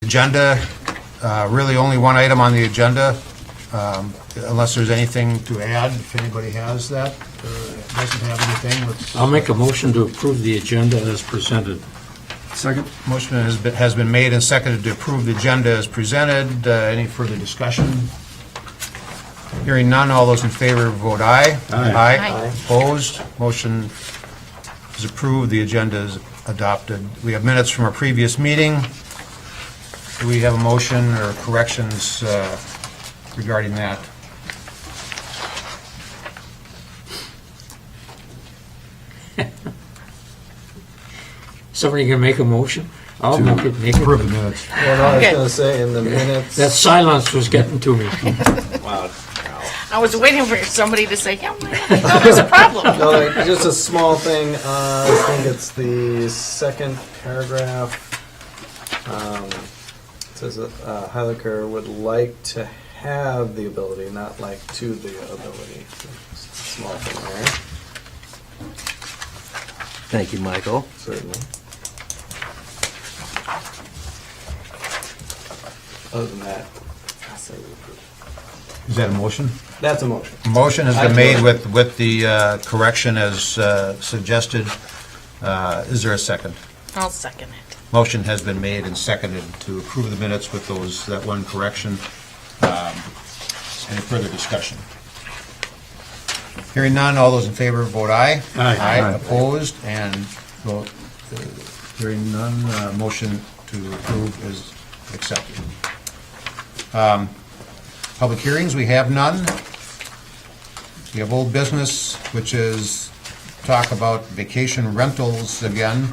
Agenda, really only one item on the agenda, unless there's anything to add. If anybody has that, doesn't have anything, let's... I'll make a motion to approve the agenda as presented. Second. Motion has been made and seconded to approve the agenda as presented. Any further discussion? Hearing none, all those in favor vote aye. Aye. Aye. Opposed? Motion is approved. The agenda is adopted. We have minutes from our previous meeting. Do we have a motion or corrections regarding that? Somebody can make a motion? I'll make it. Approve the minutes. Well, I was Okay. going to say, in the minutes. That silence was getting to me. Wow. I was waiting for somebody to say, yeah, no, there's a problem. No, like, just a small thing. I think it's the second paragraph. It says that Heilecker would like to have the ability, not like to the ability. So, just a small thing there. Thank you, Michael. Certainly. Other than that, I say we approve. Is that a motion? That's a motion. Motion has been made with the correction as suggested. Is there a second? I'll second it. Motion has been made and seconded to approve the minutes with that one correction. Any further discussion? Hearing none, all those in favor vote aye. Aye. Opposed, and vote, hearing none, motion to approve is accepted. Public hearings, we have none. We have old business, which is talk about vacation rentals again.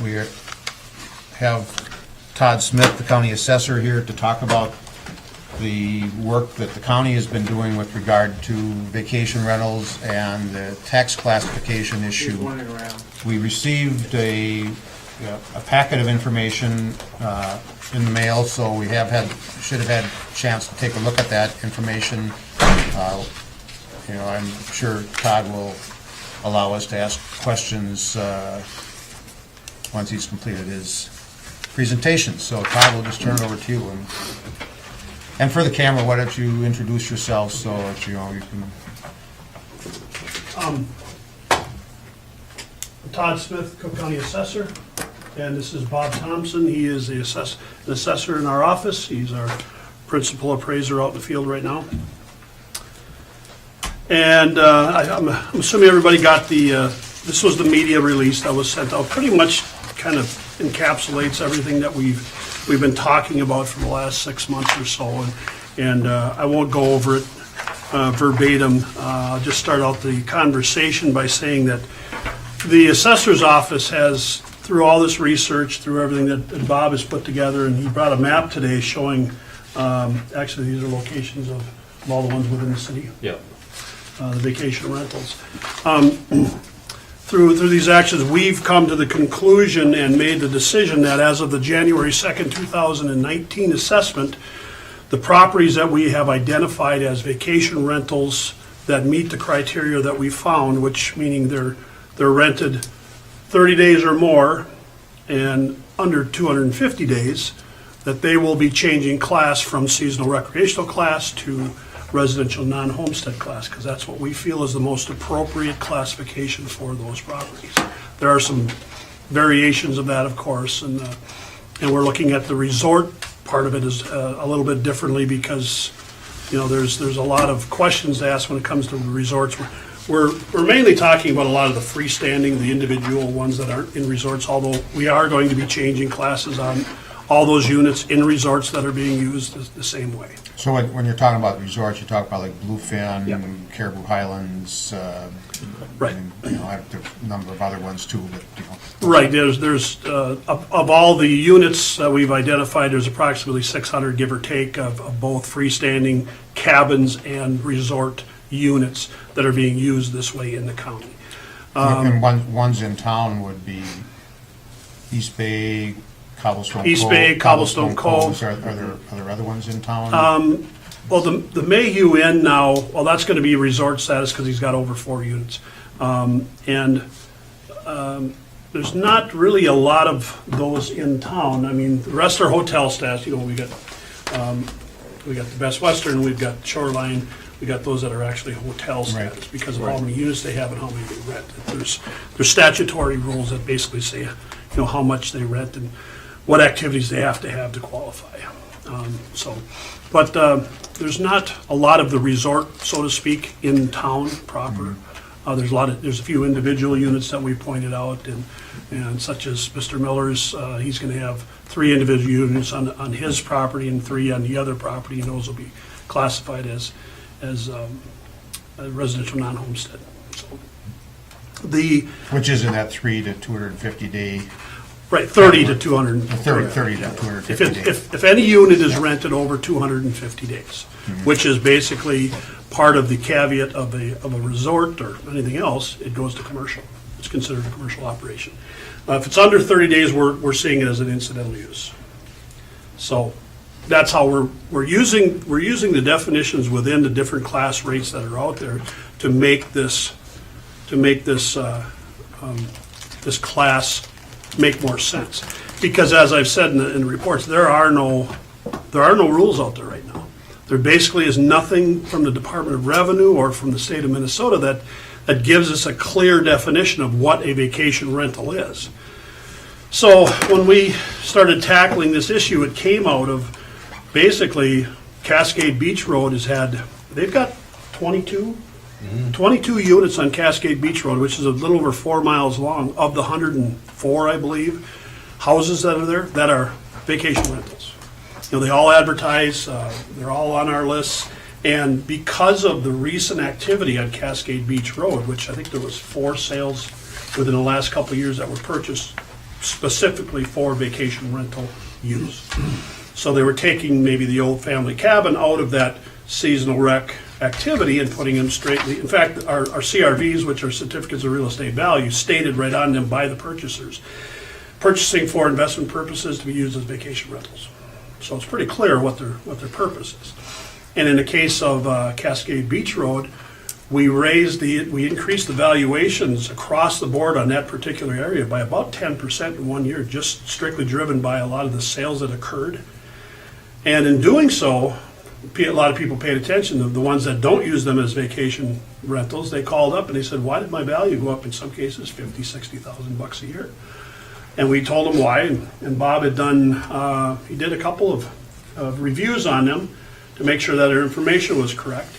We have Todd Smith, the county assessor, here to talk about the work that the county has been doing with regard to vacation rentals and the tax classification issue. We received a packet of information in the mail, so we should have had a chance to take a look at that information. I'm sure Todd will allow us to ask questions once he's completed his presentation. So Todd, we'll just turn it over to you. And for the camera, why don't you introduce yourself so that you can... Todd Smith, Cook County Assessor, and this is Bob Thompson. He is the assessor in our office. He's our principal appraiser out in the field right now. And I'm assuming everybody got this was the media release that was sent out. Pretty much kind of encapsulates everything that we've been talking about for the last 6 months or so. And I won't go over it verbatim. I'll just start out the conversation by saying that the assessor's office has, through all this research, through everything that Bob has put together, and he brought a map today showing, actually these are locations of all the ones within the city. Yep. The vacation rentals. Through these actions, we've come to the conclusion and made the decision that as of the January 2nd, 2019 assessment, the properties that we have identified as vacation rentals that meet the criteria that we found, which meaning they're rented 30 days or more and under 250 days, that they will be changing class from seasonal recreational class to residential non-homestead class, because that's what we feel is the most appropriate classification for those properties. There are some variations of that, of course, and we're looking at the resort part of it is a little bit differently because, there's a lot of questions to ask when it comes to resorts. We're mainly talking about a lot of the freestanding, the individual ones that aren't in resorts, although we are going to be changing classes on all those units in resorts that are being used the same way. So when you're talking about resorts, you talk about like Bluefin, Yep. Caribou Highlands, Right. and, I have a number of other ones too, but, Right, there's of all the units that we've identified, there's approximately 600, give or take, of both freestanding cabins and resort units that are being used this way in the county. and ones in town would be East Bay, Cobblestone Cove. East Bay, Cobblestone Cove. Are there other ones in town? Well, the Mayhew Inn now, well, that's going to be resort status because he's got over 4 units. And there's not really a lot of those in town. I mean, the rest are hotel status, you know, we got the Best Western, we've got Shoreline, we got those that are actually hotel status because of how many units they have and how many they rent. There's statutory rules that basically say, you know, how much they rent and what activities they have to qualify. But there's not a lot of the resort, so to speak, in town proper. There's a few individual units that we pointed out, and such as Mr. Miller's, he's going to have 3 individual units on his property and 3 on the other property, and those will be classified as a residential non-homestead. So Which is in that 3 to 250 day, right, 30 to 200. 30 to 250 day. If any unit is rented over 250 days, which is basically part of the caveat of a resort or anything else, it goes to commercial. It's considered a commercial operation. If it's under 30 days, we're seeing it as an incidental use. So that's how we're using the definitions within the different class rates that are out there to make this this class make more sense. Because as I've said in the reports, there are no rules out there right now. There basically is nothing from the Department of Revenue or from the state of Minnesota that gives us a clear definition of what a vacation rental is. So when we started tackling this issue, it came out of basically Cascade Beach Road they've got 22 units on Cascade Beach Road, which is a little over 4 miles long, of the 104, I believe, houses that are there that are vacation rentals. You know, they all advertise, they're all on our lists, and because of the recent activity on Cascade Beach Road, which I think there was 4 sales within the last couple of years that were purchased specifically for vacation rental use. So they were taking maybe the old family cabin out of that seasonal rec activity and putting them straightly. In fact, our CRVs, which are certificates of real estate value, stated right on them by the purchasers, purchasing for investment purposes to be used as vacation rentals. So it's pretty clear what their purpose is. And in the case of Cascade Beach Road, we increased the valuations across the board on that particular area by about 10% in 1 year, just strictly driven by a lot of the sales that occurred. And in doing so, a lot of people paid attention. The ones that don't use them as vacation rentals, they called up and they said, why did my value go up in some cases $50,000, $60,000 a year? And we told them why, and Bob had he did a couple of reviews on them to make sure that their information was correct.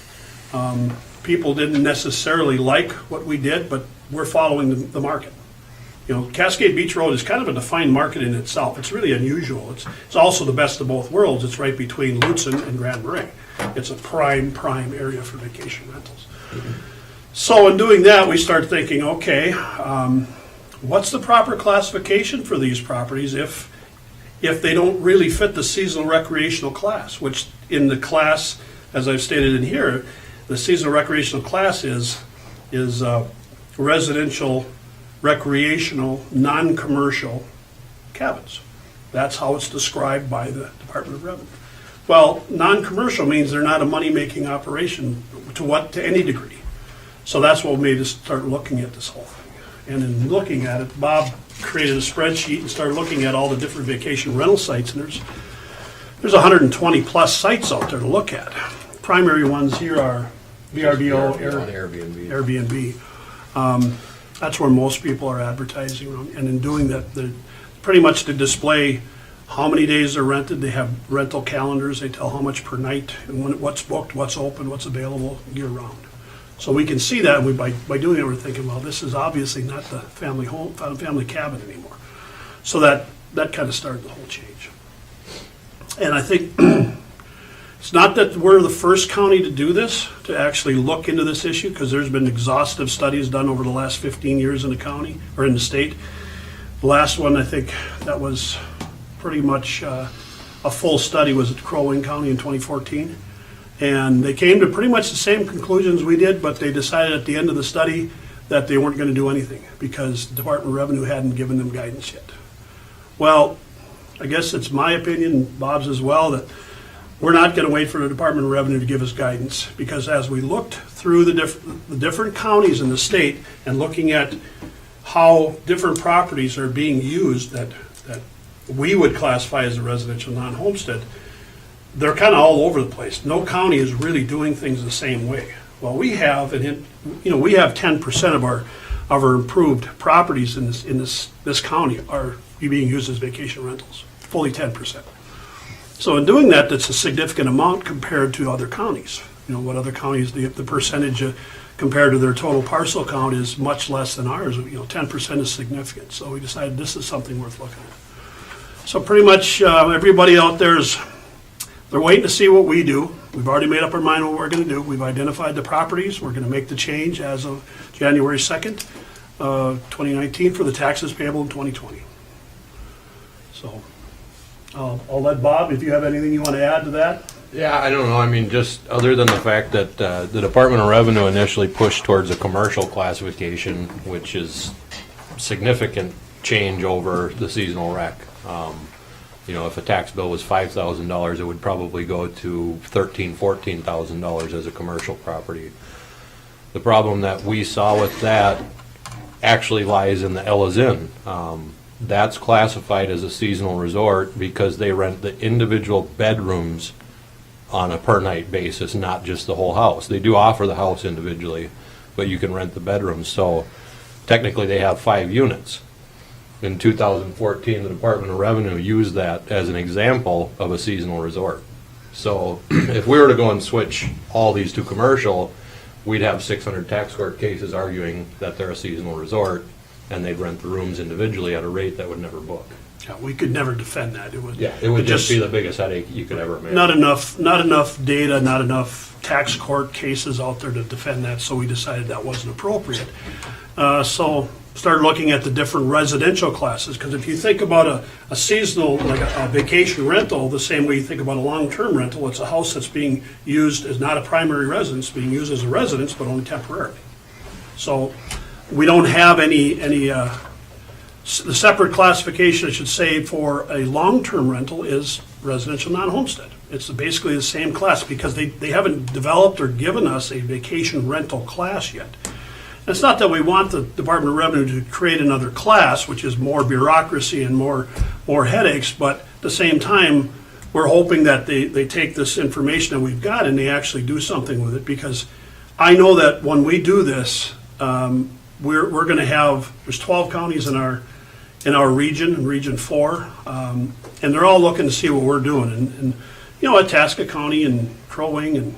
People didn't necessarily like what we did, but we're following the market. You know, Cascade Beach Road is kind of a defined market in itself. It's really unusual. It's also the best of both worlds. It's right between Lutzen and Grand Marais. It's a prime area for vacation rentals. So in doing that, we start thinking, okay, what's the proper classification for these properties if they don't really fit the seasonal recreational class, which in the class, as I've stated in here, the seasonal recreational class is residential, recreational, non-commercial cabins. That's how it's described by the Department of Revenue. Well, non-commercial means they're not a money-making operation to any degree. So that's what made us start looking at this whole thing. And in looking at it, Bob created a spreadsheet and started looking at all the different vacation rental sites, and there's 120 plus sites out there to look at. Primary ones here are VRBO, Airbnb. That's where most people are advertising, and in doing that, pretty much to display how many days they're rented. They have rental calendars. They tell how much per night and what's booked, what's open, what's available year round. So we can see that, and by doing it, we're thinking, well, this is obviously not the family cabin anymore. So that kind of started the whole change. And I think it's not that we're the first county to do this, to actually look into this issue, because there's been exhaustive studies done over the last 15 years in the county, or in the state. The last one, I think, that was pretty much a full study was at Crow Wing County in 2014. And they came to pretty much the same conclusions we did, but they decided at the end of the study that they weren't going to do anything because the Department of Revenue hadn't given them guidance yet. Well, I guess it's my opinion, Bob's as well, that we're not going to wait for the Department of Revenue to give us guidance, because as we looked through the different counties in the state and looking at how different properties are being used that we would classify as a residential non-homestead, they're kind of all over the place. No county is really doing things the same way. Well, we have, we have 10% of our improved properties in this county are being used as vacation rentals, fully 10%. So in doing that, that's a significant amount compared to other counties. What other counties, the percentage compared to their total parcel count is much less than ours. 10% is significant. So we decided this is something worth looking at. So pretty much everybody out there they're waiting to see what we do. We've already made up our mind what we're going to do. We've identified the properties. We're going to make the change as of January 2nd, 2019 for the taxes payable in 2020. So I'll let Bob, if you have anything you want to add to that. Yeah, I don't know. I mean, just other than the fact that the Department of Revenue initially pushed towards a commercial classification, which is significant change over the seasonal rec. If a tax bill was $5,000, it would probably go to $13,000, $14,000 as a commercial property. The problem that we saw with that actually lies in the Ella's Inn. That's classified as a seasonal resort because they rent the individual bedrooms on a per night basis, not just the whole house. They do offer the house individually, but you can rent the bedrooms. So technically they have 5 units. In 2014, the Department of Revenue used that as an example of a seasonal resort. So if we were to go and switch all these to commercial, we'd have 600 tax court cases arguing that they're a seasonal resort, and they'd rent the rooms individually at a rate that would never book. Yeah, we could never defend that. It would just be the biggest headache you could ever imagine. Not enough data, not enough tax court cases out there to defend that, so we decided that wasn't appropriate. So started looking at the different residential classes, because if you think about a seasonal, like a vacation rental, the same way you think about a long-term rental, it's a house that's being used as not a primary residence, being used as a residence, but only temporarily. So we don't have the separate classification, I should say, for a long-term rental is residential non-homestead. It's basically the same class because they haven't developed or given us a vacation rental class yet. It's not that we want the Department of Revenue to create another class, which is more bureaucracy and more headaches, but at the same time, we're hoping that they take this information that we've got and they actually do something with it, because I know that when we do this, we're going to have, there's 12 counties in our region, in Region 4, and they're all looking to see what we're doing. And Itasca County and Crow Wing and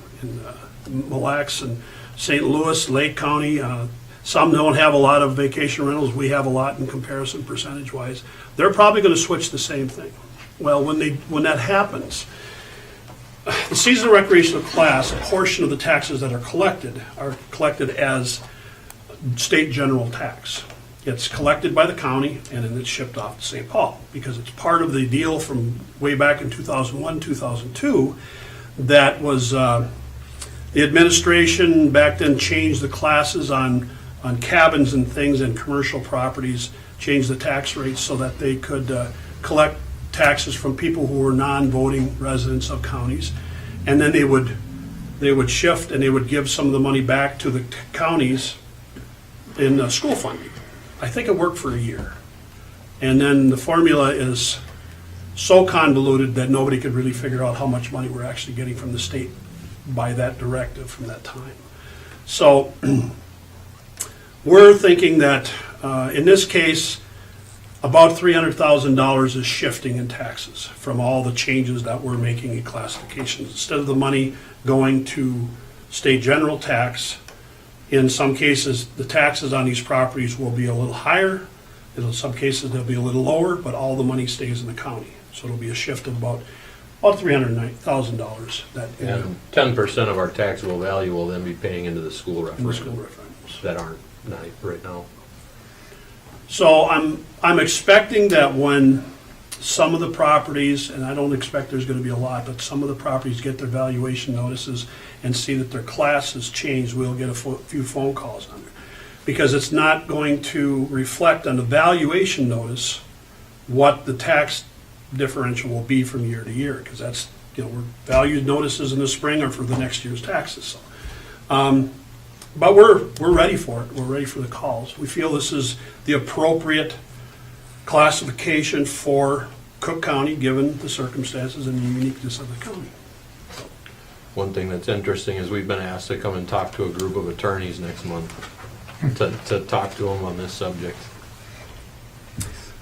Mille Lacs and St. Louis, Lake County, some don't have a lot of vacation rentals. We have a lot in comparison percentage-wise. They're probably going to switch the same thing. Well, when that happens, the seasonal recreational class, a portion of the taxes that are collected as state general tax. It's collected by the county and then it's shipped off to St. Paul, because it's part of the deal from way back in 2001, 2002, that was the administration back then changed the classes on cabins and things and commercial properties, changed the tax rates so that they could collect taxes from people who were non-voting residents of counties, and then they would shift and they would give some of the money back to the counties in school funding. I think it worked for a year, and then the formula is so convoluted that nobody could really figure out how much money we're actually getting from the state by that directive from that time. So we're thinking that in this case, about $300,000 is shifting in taxes from all the changes that we're making in classifications. Instead of the money going to state general tax, in some cases, the taxes on these properties will be a little higher. In some cases, they'll be a little lower, but all the money stays in the county. So it'll be a shift of about $309,000. And 10% of our taxable value will then be paying into the school in the school referendums referendums. that aren't right now. So I'm expecting that when some of the properties, and I don't expect there's going to be a lot, but some of the properties get their valuation notices and see that their class has changed, we'll get a few phone calls on it. Because it's not going to reflect on the valuation notice what the tax differential will be from year to year, because that's, we're valued notices in the spring are for the next year's taxes. So, But we're ready for it. We're ready for the calls. We feel this is the appropriate classification for Cook County, given the circumstances and the uniqueness of the county. One thing that's interesting is we've been asked to come and talk to a group of attorneys next month to talk to them on this subject.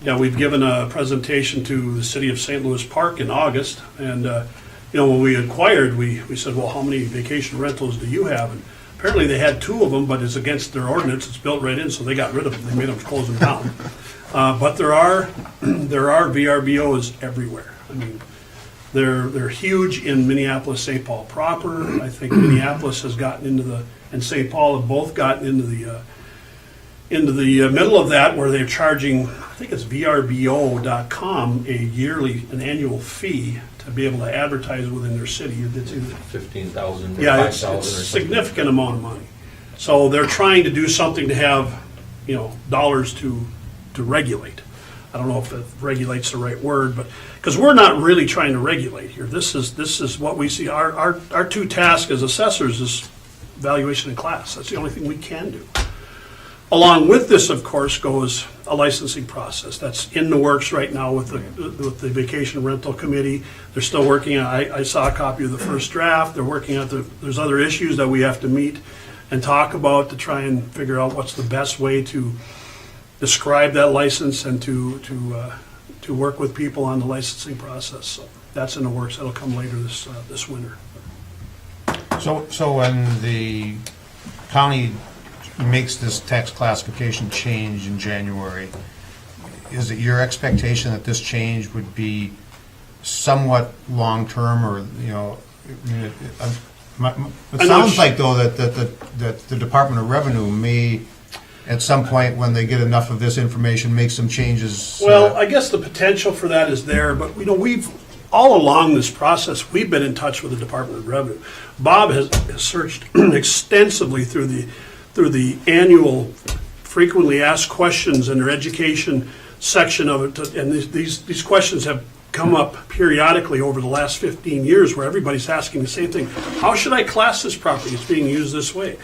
Yeah, we've given a presentation to the city of St. Louis Park in August, and, when we inquired, we said, well, how many vacation rentals do you have? And apparently they had 2 of them, but it's against their ordinance, it's built right in, so they got rid of them, they made them close them down. But there are VRBOs everywhere. I mean, they're huge in Minneapolis, St. Paul proper. I think Minneapolis has gotten into and St. Paul have both gotten into the middle of that, where they're charging, I think it's VRBO.com, an annual fee to be able to advertise within their city. It's either 15,000 or yeah, 5,000 it's or a something. significant amount of money. So they're trying to do something to have, dollars to regulate. I don't know if regulate's the right word, but, because we're not really trying to regulate here. This is what we see. Our 2 tasks as assessors is valuation and class. That's the only thing we can do. Along with this, of course, goes a licensing process. That's in the works right now with the Vacation Rental Committee. They're still working on, I saw a copy of the first draft. They're working on there's other issues that we have to meet and talk about to try and figure out what's the best way to describe that license and to work with people on the licensing process. So that's in the works. That'll come later this winter. So when the county makes this tax classification change in January, is it your expectation that this change would be somewhat long-term, or, it sounds like, though, that the Department of Revenue may, at some point, when they get enough of this information, make some changes? Well, I guess the potential for that is there, but, we've, all along this process, we've been in touch with the Department of Revenue. Bob has searched extensively through the annual frequently asked questions in their education section of it, and these questions have come up periodically over the last 15 years, where everybody's asking the same thing. How should I class this property? It's being used this way.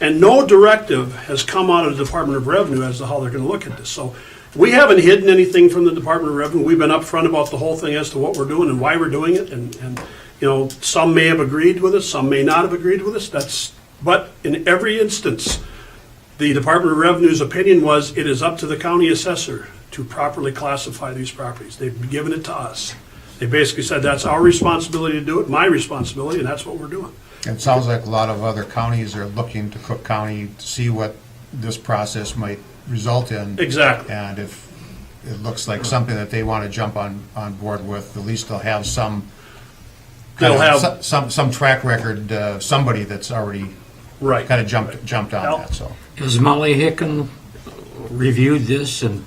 And no directive has come out of the Department of Revenue as to how they're going to look at this. So we haven't hidden anything from the Department of Revenue. We've been upfront about the whole thing as to what we're doing and why we're doing it. And some may have agreed with us, some may not have agreed with us. But in every instance, the Department of Revenue's opinion was it is up to the county assessor to properly classify these properties. They've given it to us. They basically said that's our responsibility to do it, my responsibility, and that's what we're doing. It sounds like a lot of other counties are looking to Cook County to see what this process might result in. Exactly. And if it looks like something that they want to jump on board with, at least they'll have some some track record, somebody that's already Right. kind of jumped on that, so. Has Molly Hicken reviewed this and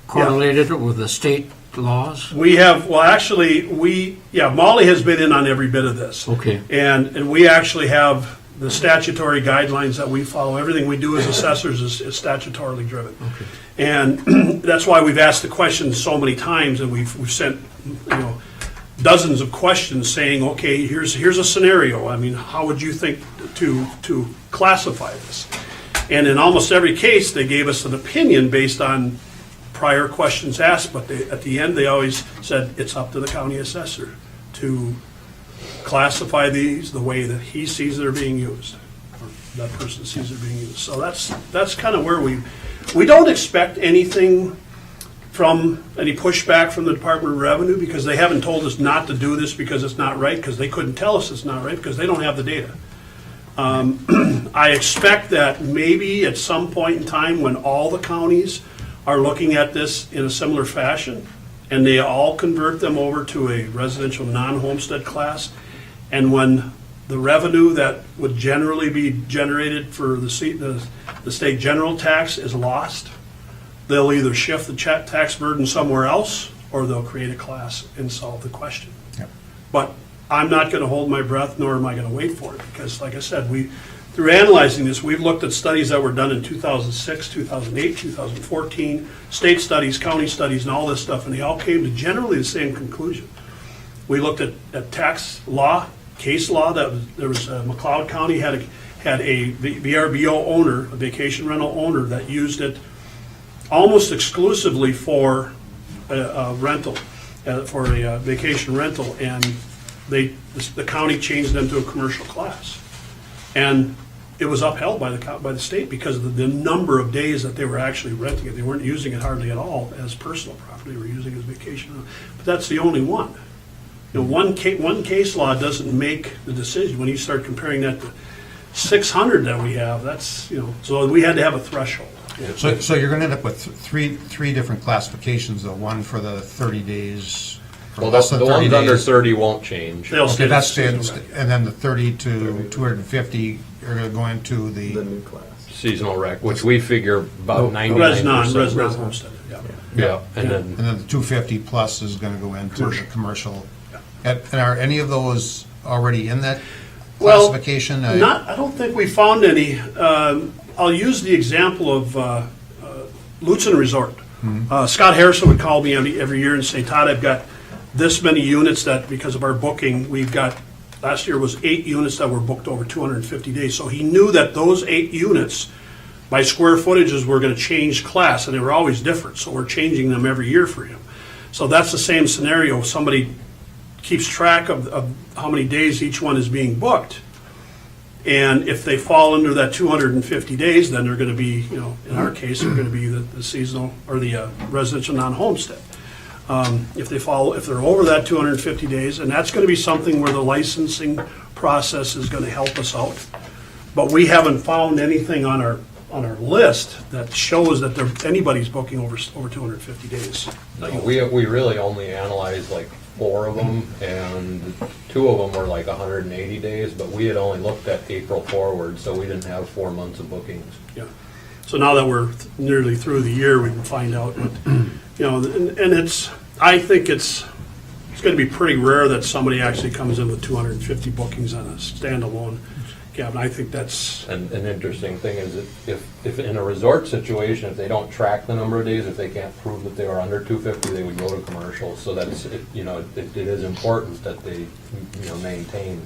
correlated it with the state laws? We have, well, actually, Molly has been in on every bit of this. Okay. And we actually have the statutory guidelines that we follow. Everything we do as assessors is statutorily driven. Okay. And that's why we've asked the questions so many times, and we've sent, dozens of questions saying, okay, here's a scenario. I mean, how would you think to classify this? And in almost every case, they gave us an opinion based on prior questions asked, but at the end, they always said it's up to the county assessor to classify these the way that he sees they're being used, or that person sees they're being used. So that's kind of where we don't expect anything from any pushback from the Department of Revenue, because they haven't told us not to do this because it's not right, because they couldn't tell us it's not right because they don't have the data. I expect that maybe at some point in time, when all the counties are looking at this in a similar fashion, and they all convert them over to a residential non-homestead class, and when the revenue that would generally be generated for the state general tax is lost, they'll either shift the tax burden somewhere else, or they'll create a class and solve the question. Yep. But I'm not going to hold my breath, nor am I going to wait for it, because like I said, through analyzing this, we've looked at studies that were done in 2006, 2008, 2014, state studies, county studies, and all this stuff, and they all came to generally the same conclusion. We looked at tax law, case law. There was McLeod County had had a VRBO owner, a vacation rental owner, that used it almost exclusively for a rental, for a vacation rental, and the county changed them to a commercial class. And it was upheld by the state because of the number of days that they were actually renting it. They weren't using it hardly at all as personal property, they were using it as vacation rental. But that's the only one. You know, one case law doesn't make the decision. When you start comparing that to 600 that we have, that's, you know, so we had to have a threshold. So you're going to end up with three different classifications, though, one for the 30 days. for Well, less the than 30 ones under days. 30 won't change. They'll Okay, stay that's seasonal it, rec. and then the 30 to 250 are going to go into The the, new class. Seasonal rec, which we figure about 99%. Res non homestead, yeah. Yeah, and and then the 250 plus is going to go into the commercial. Yeah. And are any of those already in that Well, classification? I don't think we found any. I'll use the example of Lutzen Resort. Scott Harrison would call me every year and say, Todd, I've got this many units that, because of our booking, we've got, last year was 8 units that were booked over 250 days. So he knew that those 8 units, by square footages, were going to change class, and they were always different. So we're changing them every year for him. So that's the same scenario. Somebody keeps track of how many days each one is being booked. And if they fall under that 250 days, then they're going to be, you know, in our case, they're going to be the seasonal or the residential non-homestead. If they're over that 250 days, and that's going to be something where the licensing process is going to help us out. But we haven't found anything on our list that shows that anybody's booking over 250 days. we really only analyzed like 4 of them, and 2 of them were like 180 days, but we had only looked at April forward, so we didn't have 4 months of bookings. Yeah. So now that we're nearly through the year, we can find out what, you know, and I think it's going to be pretty rare that somebody actually comes in with 250 bookings on a standalone cabin. I think that's, And an interesting thing is that if in a resort situation, if they don't track the number of days, if they can't prove that they were under 250, they would go to commercial. So that's, it is important that they, you know, maintain.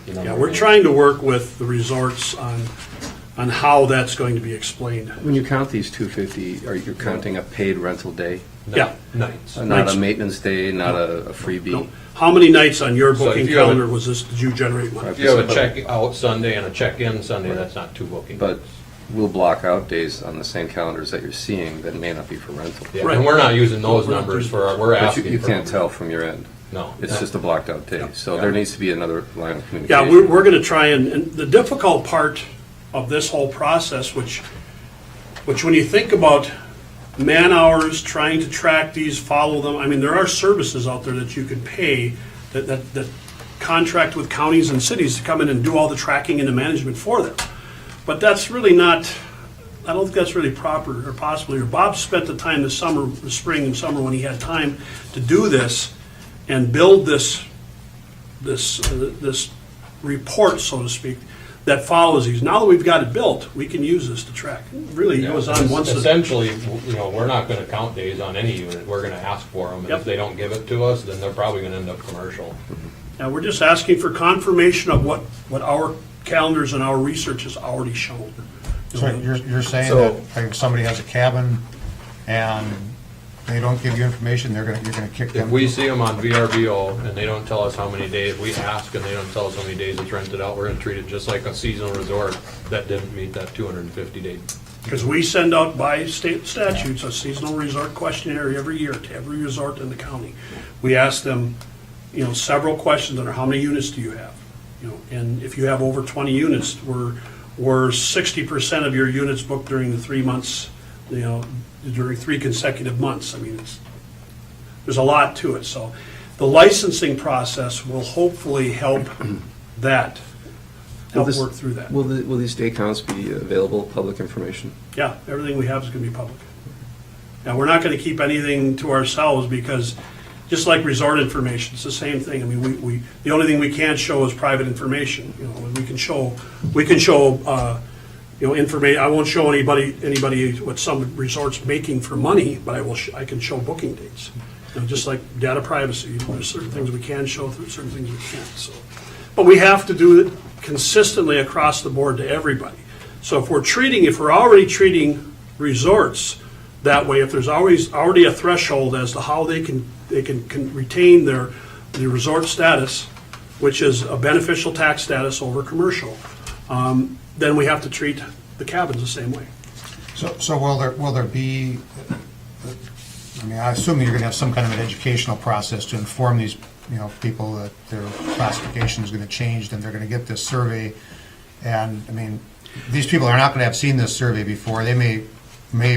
the number yeah, of we're days. trying to work with the resorts on how that's going to be explained. When you count these 250, are you counting a paid rental day? Yeah. Nights. Not Nights. a maintenance day, not a freebie? No. How many nights on your So booking if you have a- calendar did you generate money? If you have a check-out Sunday and a check-in Sunday, that's not 2 bookings. But we'll block out days on the same calendars that you're seeing that may not be for rental. Yeah, Right. and we're not using those We're not numbers doing- for we're But asking you for can't numbers. tell from your end. No. It's just a blocked out day. So Yeah. there needs to be another line of Yeah, communication. we're going to try and the difficult part of this whole process, which when you think about man hours, trying to track these, follow them, I mean, there are services out there that you could pay that contract with counties and cities to come in and do all the tracking and the management for them. But that's really not, I don't think that's really proper or possible here. Bob spent the time this summer, the spring and summer, when he had time to do this and build this report, so to speak, that follows these. Now that we've got it built, we can use this to track. Really, it goes on once. Essentially, you know, we're not gonna count days on any unit, we're gonna ask for them, and Yep. if they don't give it to us, then they're probably gonna end up commercial. Now, we're just asking for confirmation of what our calendars and our research has already shown. So you're saying So- that if somebody has a cabin and they don't give you information, you're going to kick them? If we see them on VRBO and they don't tell us how many days, we ask and they don't tell us how many days it's rented out, we're gonna treat it just like a seasonal resort that didn't meet that 250 day. Because we send out by state statutes a seasonal resort questionnaire every year to every resort in the county. We ask them, you know, several questions on how many units do you have? You know, and if you have over 20 units, were 60% of your units booked during the 3 months, you know, during 3 consecutive months. I mean, there's a lot to it. So the licensing process will hopefully help that, help this- work through that. Will these day counts be available, public information? Yeah, everything we have is going to be public. Now, we're not going to keep anything to ourselves because, just like resort information, it's the same thing. I mean, we the only thing we can't show is private information. You know, we can show, you know, information. I won't show anybody what some resort's making for money, but I can show booking dates. You know, just like data privacy, you know, there's certain things we can show, certain things we can't. So, but we have to do it consistently across the board to everybody. So if we're already treating resorts that way, if there's already a threshold as to how they can retain the resort status, which is a beneficial tax status over commercial, then we have to treat the cabins the same way. So will there be, I mean, I assume you're gonna have some kind of an educational process to inform these, people that their classification is gonna change, and they're gonna get this survey. And, I mean, these people are not gonna have seen this survey before. They may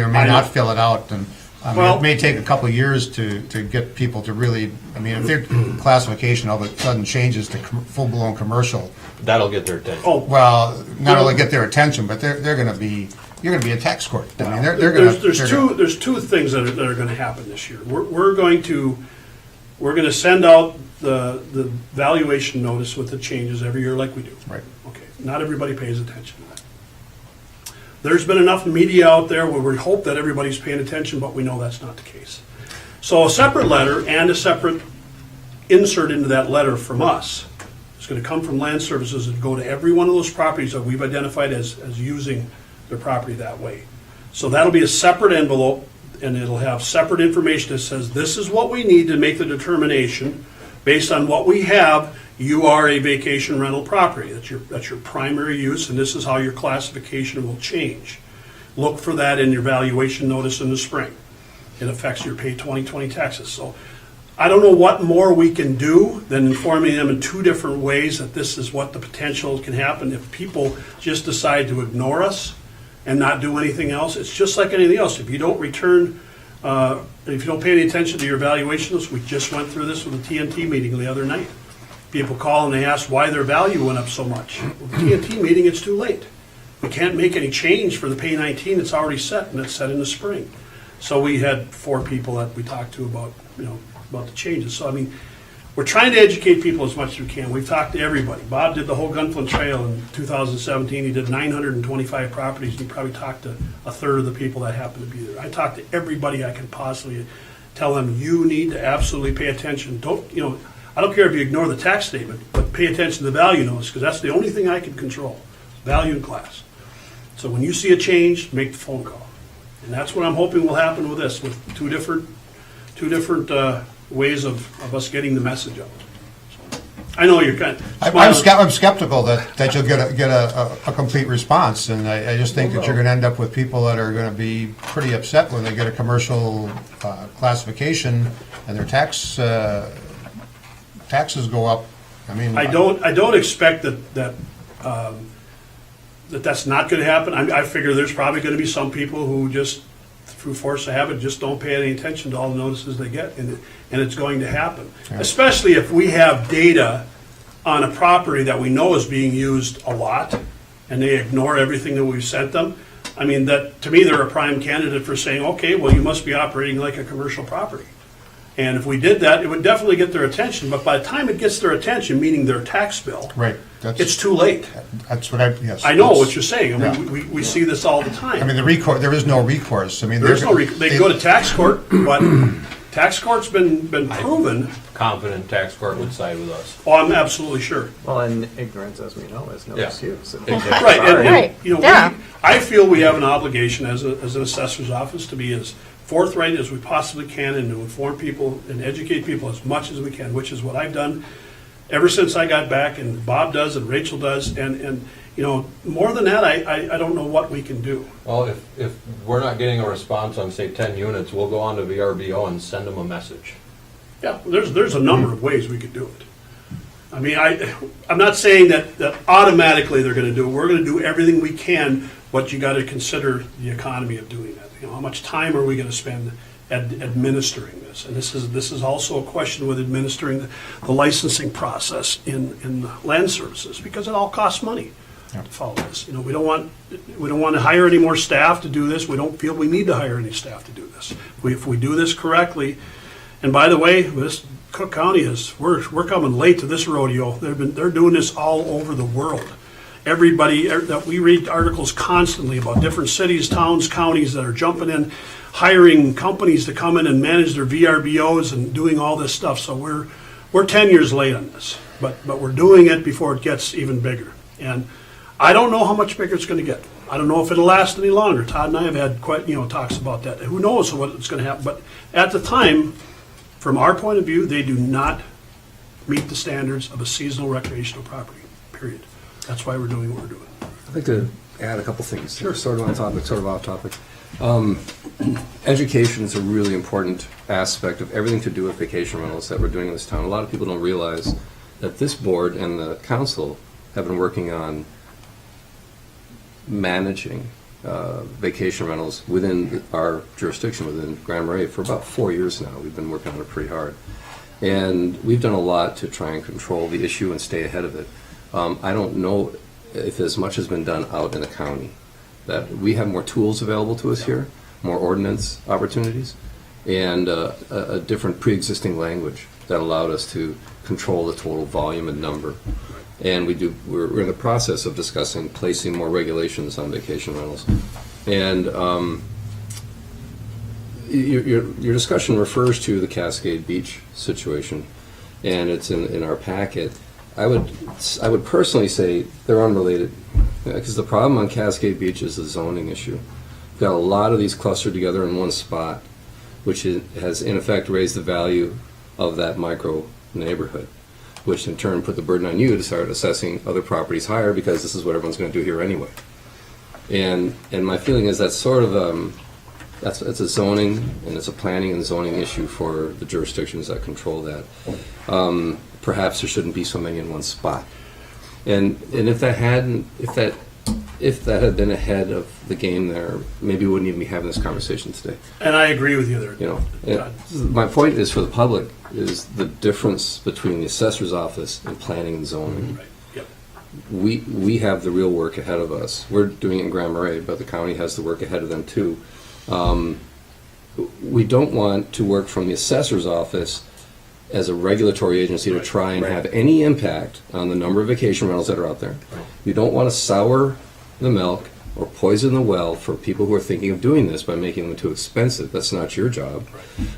or may I know. not fill it out, and, Well- it may take a couple of years to get people to really, I mean, if their classification all of a sudden changes to full-blown commercial, That'll get their attention. Oh, well, not only get their attention, but you're gonna be a tax court. I mean, they're gonna. There's two things that are going to happen this year. We're going to send out the valuation notice with the changes every year like we do. Right. Okay, not everybody pays attention to that. There's been enough media out there where we hope that everybody's paying attention, but we know that's not the case. So a separate letter and a separate insert into that letter from us, it's going to come from Land Services and go to every one of those properties that we've identified as using their property that way. So that'll be a separate envelope, and it'll have separate information that says, this is what we need to make the determination. Based on what we have, you are a vacation rental property. That's your primary use, and this is how your classification will change. Look for that in your valuation notice in the spring. It affects your pay 2020 taxes. So I don't know what more we can do than informing them in two different ways that this is what the potential can happen if people just decide to ignore us and not do anything else. It's just like anything else. If you don't return, if you don't pay any attention to your valuations, we just went through this with the TNT meeting the other night. People call and they ask why their value went up so much. Well, the TNT meeting, it's too late. We can't make any change for the pay 19. It's already set, and it's set in the spring. So we had 4 people that we talked to about, about the changes. So I mean, we're trying to educate people as much as we can. We've talked to everybody. Bob did the whole Gunflint Trail in 2017. He did 925 properties, and he probably talked to a third of the people that happened to be there. I talked to everybody I can possibly tell them, you need to absolutely pay attention. I don't care if you ignore the tax statement, but pay attention to the value notice, because that's the only thing I can control, value and class. So when you see a change, make the phone call. And that's what I'm hoping will happen with this, with two different ways of us getting the message out. So, I know you're kind of I'm skeptical that you'll get a complete response, and I just think that you're gonna end up with people that are gonna be pretty upset when they get a commercial classification and their taxes go up. I mean, I don't expect that's not going to happen. I figure there's probably going to be some people who just, through force of habit, just don't pay any attention to all the notices they get, and it's going to happen. Yeah. Especially if we have data on a property that we know is being used a lot, and they ignore everything that we've sent them. I mean, that to me, they're a prime candidate for saying, okay, well, you must be operating like a commercial property. And if we did that, it would definitely get their attention. But by the time it gets their attention, meaning their tax bill, right. it's too late. That's what yes. I know what you're saying. I mean, Yeah. we see this all the time. I mean, there is no recourse. I mean, There's no they can go to tax court, but tax court's been proven. Confident tax court would side with us. Oh, I'm absolutely sure. Well, and ignorance, as we know, is no Yeah. excuse. Right, and Right, yeah. I feel we have an obligation as an assessor's office to be as forthright as we possibly can and to inform people and educate people as much as we can, which is what I've done ever since I got back, and Bob does and Rachel does, and more than that, I don't know what we can do. Well, if we're not getting a response on, say, 10 units, we'll go on to VRBO and send them a message. Yeah, there's a number of ways we could do it. I mean, I'm not saying that automatically they're going to do it. We're going to do everything we can, but you got to consider the economy of doing that. How much time are we going to spend administering this? And this is also a question with administering the licensing process in land services, because it all costs money to follow this. We don't want to hire any more staff to do this. We don't feel we need to hire any staff to do this. If we do this correctly, and by the way, Cook County we're coming late to this rodeo. They're doing this all over the world. Everybody that we read articles constantly about different cities, towns, counties that are jumping in, hiring companies to come in and manage their VRBOs and doing all this stuff. So we're 10 years late on this, but we're doing it before it gets even bigger. And I don't know how much bigger it's going to get. I don't know if it'll last any longer. Todd and I have had quite, talks about that. Who knows what's going to happen? But at the time, from our point of view, they do not meet the standards of a seasonal recreational property, period. That's why we're doing what we're doing. I'd like to add a couple things. Sure. Sort of on topic, sort of off topic. Education is a really important aspect of everything to do with vacation rentals that we're doing in this town. A lot of people don't realize that this board and the council have been working on managing vacation rentals within our jurisdiction, within Grand Marais, for about 4 years now. We've been working on it pretty hard. And we've done a lot to try and control the issue and stay ahead of it. I don't know if as much has been done out in the county, that we have more tools available to us here, more ordinance opportunities, and a different pre-existing language that allowed us to control the total volume and number. And we're in the process of discussing placing more regulations on vacation rentals. And your discussion refers to the Cascade Beach situation, and it's in our packet. I would personally say they're unrelated, because the problem on Cascade Beach is a zoning issue. You've got a lot of these clustered together in one spot, which has in effect raised the value of that micro neighborhood, which in turn put the burden on you to start assessing other properties higher, because this is what everyone's going to do here anyway. And my feeling is that's sort of it's a zoning and it's a planning and zoning issue for the jurisdictions that control that. Perhaps there shouldn't be so many in one spot. And if that had been ahead of the game there, maybe we wouldn't even be having this conversation today. And I agree with you there. My point is, for the public, is the difference between the assessor's office and planning and zoning. Right. Yep. We have the real work ahead of us. We're doing it in Grand Marais, but the county has the work ahead of them too. We don't want to work from the assessor's office as a regulatory agency to try and have any impact on the number of vacation rentals that are out there. We don't want to sour the milk or poison the well for people who are thinking of doing this by making them too expensive. That's not your job.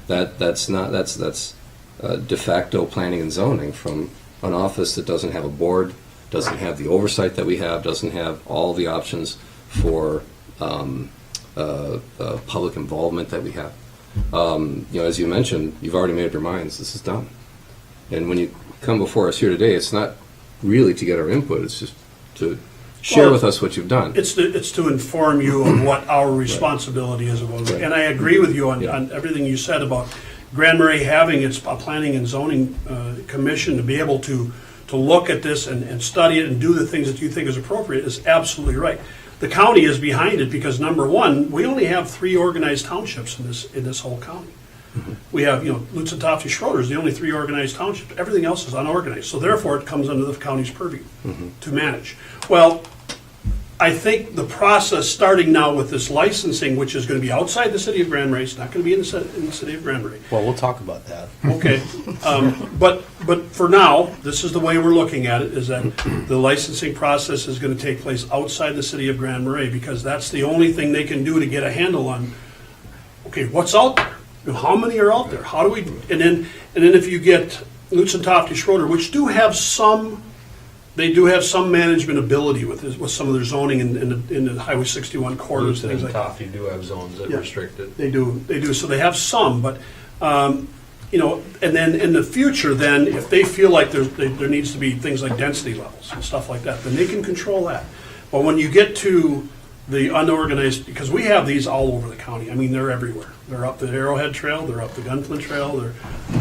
That's de facto planning and zoning from an office that doesn't have a board, doesn't have the oversight that we have, doesn't have all the options for public involvement that we have. As you mentioned, you've already made up your minds. This is done. And when you come before us here today, it's not really to get our input. It's just to share with us what you've done. It's to inform you of what our responsibility is about. And I agree with you on everything you said about Grand Marais having its planning and zoning commission to be able to look at this and study it and do the things that you think is appropriate is absolutely right. The county is behind it because, number one, we only have 3 organized townships in this whole county. Mm-hmm. We have, Lutz and Tofty Schroeder is the only 3 organized townships. Everything else is unorganized. So therefore, it comes under the county's purview to manage. Well, I think the process starting now with this licensing, which is going to be outside the city of Grand Marais, it's not going to be in the city of Grand Marais. Well, we'll talk about that. Okay, but for now, this is the way we're looking at it, is that the licensing process is going to take place outside the city of Grand Marais, because that's the only thing they can do to get a handle on, okay, what's out there? How many are out there? How do we, and then if you get Lutz and Tofty Schroeder, which do have some management ability with some of their zoning in the Highway 61 corridors and things like that. Coffee do have zones that restrict it. They do. So they have some, but and then in the future, then if they feel like there needs to be things like density levels and stuff like that, then they can control that. But when you get to the unorganized, because we have these all over the county. I mean, they're everywhere. They're up the Arrowhead Trail. They're up the Gunflint Trail.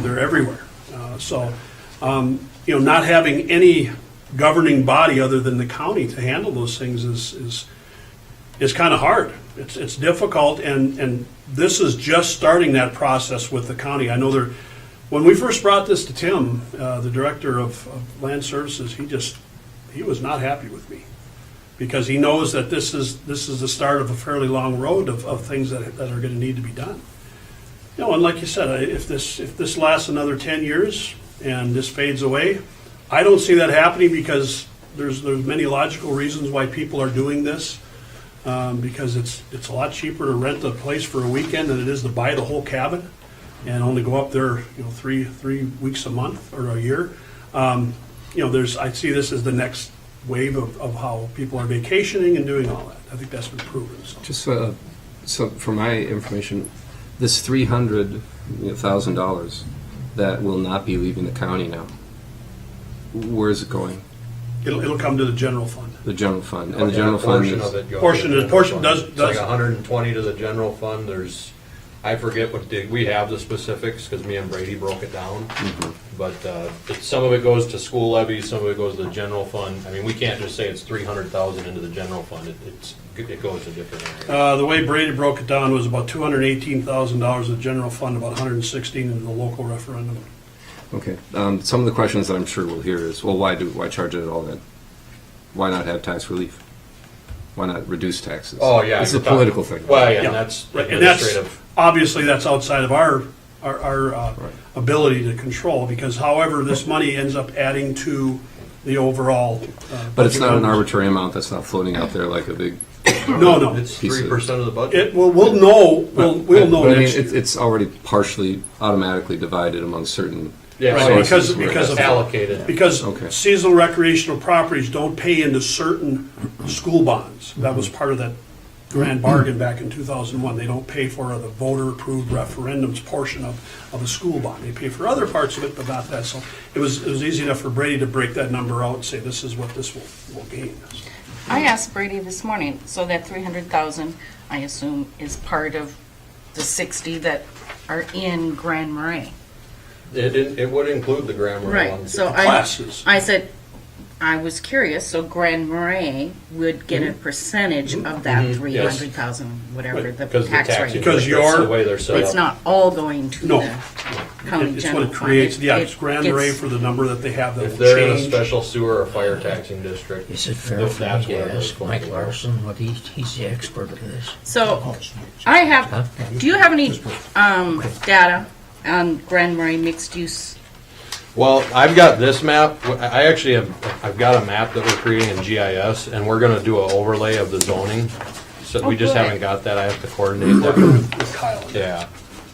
They're everywhere. Not having any governing body other than the county to handle those things is kind of hard. It's difficult, and this is just starting that process with the county. I know when we first brought this to Tim, the director of Land Services, he was not happy with me, because he knows that this is the start of a fairly long road of things that are going to need to be done. And like you said, if this lasts another 10 years and this fades away, I don't see that happening, because there's many logical reasons why people are doing this. Because it's a lot cheaper to rent a place for a weekend than it is to buy the whole cabin and only go up there, 3 weeks a month or a year. I see this as the next wave of how people are vacationing and doing all that. I think that's been proven, so. Just so for my information, this $300,000 that will not be leaving the county now, where is it going? It'll come to the general fund. The general fund, and the general fund Portion is of it goes. Portion- to the portion general does- fund. It's like does- 120 to the general fund. There's, I forget we have the specifics because me and Brady broke it down. But some of it goes to school levies, some of it goes to the general fund. I mean, we can't just say it's 300,000 into the general fund. It goes to different areas. The way Brady broke it down was about $218,000 in the general fund, about 116 in the local referendum. Okay. Some of the questions that I'm sure we'll hear is, well, why charge it at all then? Why not have tax relief? Why not reduce taxes? Oh, yeah. It's a you're talking- political thing. Well, yeah, Yeah. and that's Right, and that's, administrative. obviously, that's outside of our ability to control, because however this money ends up adding to the overall. But it's not an budget arbitrary amount that's not floating out there like a big. numbers. No. It's Piece of- 3% of the budget. We'll know, we'll know But I mean, next year. it's already partially automatically divided among certain. Yeah, Right, so because it's of- allocated. Because Okay. seasonal recreational properties don't pay into certain school bonds. That was part of that grand bargain back in 2001. They don't pay for the voter-approved referendums portion of a school bond. They pay for other parts of it, but not that. So it was easy enough for Brady to break that number out and say, this is what this will gain. I asked Brady this morning, so that 300,000, I assume, is part of the 60 that are in Grand Marais. It would include the grammar Right, ones. so Classes. I said, I was curious, so Grand Marais would get a percentage of that 300,000, whatever the Because the tax tax, rate. Because that's your- the way they're set It's up. not all going to No. the county It's general what it fund. creates, yeah, it's It Grand gets- Marais for the number that they have that If will they're in a change. special sewer or fire taxing district, Is it fair that's for me where to they're ask going Mike to go. Larson what he's the expert of this? So, I have, do you have any data on Grand Marais mixed use? Well, I've got this map. I've got a map that we're creating in GIS, and we're gonna do an overlay of the zoning. So we just good. haven't got that. I have to coordinate that. With Kyle. Yeah.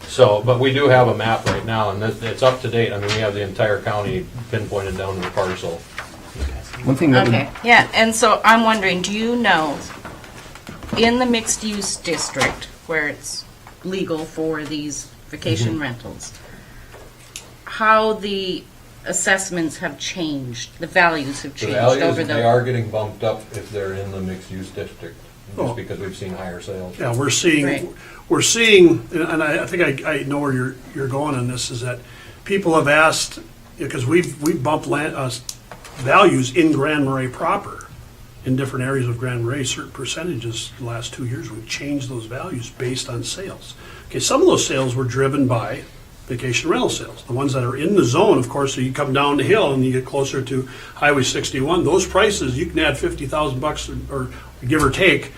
So, but we do have a map right now, and it's up to date. I mean, we have the entire county pinpointed down to the parcel. One thing that Okay, yeah, and so I'm wondering, do you know, in the mixed use district, where it's legal for these vacation rentals, how the assessments have changed, the values have The changed values, over they the, are getting bumped up if they're in the mixed-use district, Oh. just because we've seen higher sales. Yeah, we're Right. seeing, and I think I know where you're going on this, is that people have asked, because we've bumped values in Grand Marais proper, in different areas of Grand Marais, certain percentages the last 2 years, we've changed those values based on sales. Okay, some of those sales were driven by vacation rental sales. The ones that are in the zone, of course, so you come down the hill and you get closer to Highway 61, those prices, you can add $50,000 or give or take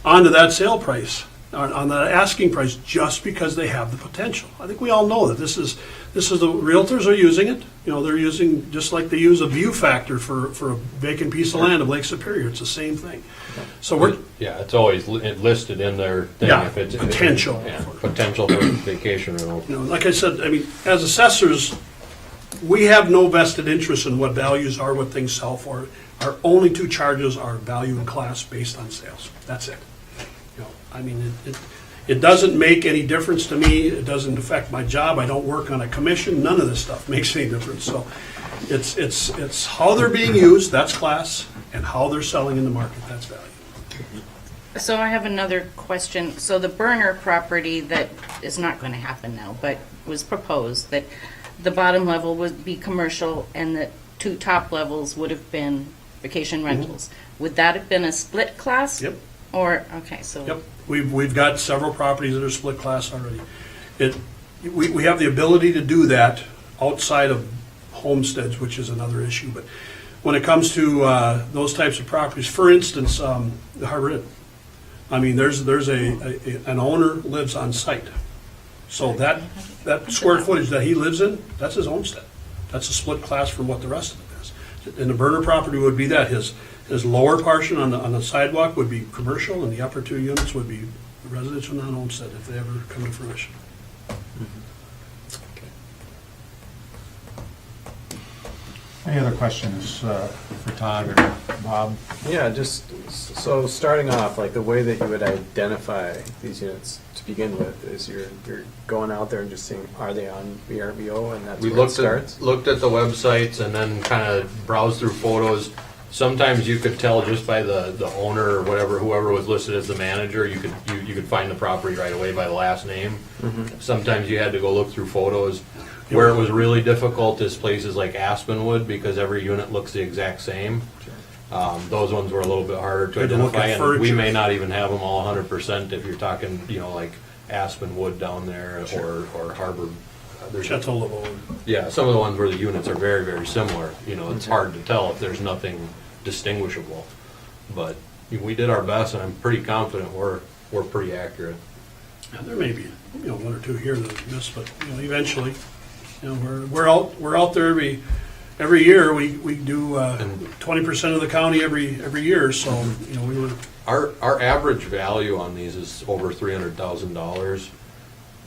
onto that sale price, on the asking price, just because they have the potential. I think we all know that this is the realtors are using it. You know, they're using, just like they use a view factor for a vacant piece of land of Lake Superior. It's the same thing. So we're, Yeah, it's always listed in their thing. Yeah, if it's potential. Yeah, potential for vacation rental. you know, like I said, I mean, as assessors, we have no vested interest in what values are, what things sell for. Our only two charges are value and class based on sales. That's it. You know, I mean, it doesn't make any difference to me. It doesn't affect my job. I don't work on a commission. None of this stuff makes any difference. So it's how they're being used, that's class, and how they're selling in the market, that's value. so I have another question. So the burner property that is not going to happen now, but was proposed, that the bottom level would be commercial and the two top levels would have been vacation rentals. Would that have been a split class? Yep. Or, okay, so. Yep, we've got several properties that are split class already. We have the ability to do that outside of homesteads, which is another issue, but when it comes to those types of properties, for instance, the Harbor Inn, I mean, there's an owner lives on site. So that square footage that he lives in, that's his homestead. That's a split class from what the rest of it is. And the burner property would be that, his lower portion on the sidewalk would be commercial, and the upper two units would be residential non-homestead, if they ever come to fruition. Any other questions for Todd or Bob? Yeah, just, so starting off, like the way that you would identify these units to begin with is you're going out there and just seeing, are they on VRBO, and that's We where it looked starts? looked at the websites and then kind of browsed through photos. Sometimes you could tell just by the owner or whatever, whoever was listed as the manager, you could find the property right away by the last name. Sometimes you had to go look through photos. Where it was really difficult is places like Aspenwood, because every unit looks the exact same. Those ones were a little bit harder to Had to look identify, at and we furniture. may not even have them all 100% if you're talking, like Aspenwood down there or Harbor. There's Chateau Leveau. Yeah, some of the ones where the units are very, very similar, it's hard to tell if there's nothing distinguishable. But we did our best, and I'm pretty confident we're pretty accurate. Yeah, there may be, one or two here that we missed, but, eventually, we're out there every year. We do 20% of the county every year, so, we were, Our average value on these is over $300,000.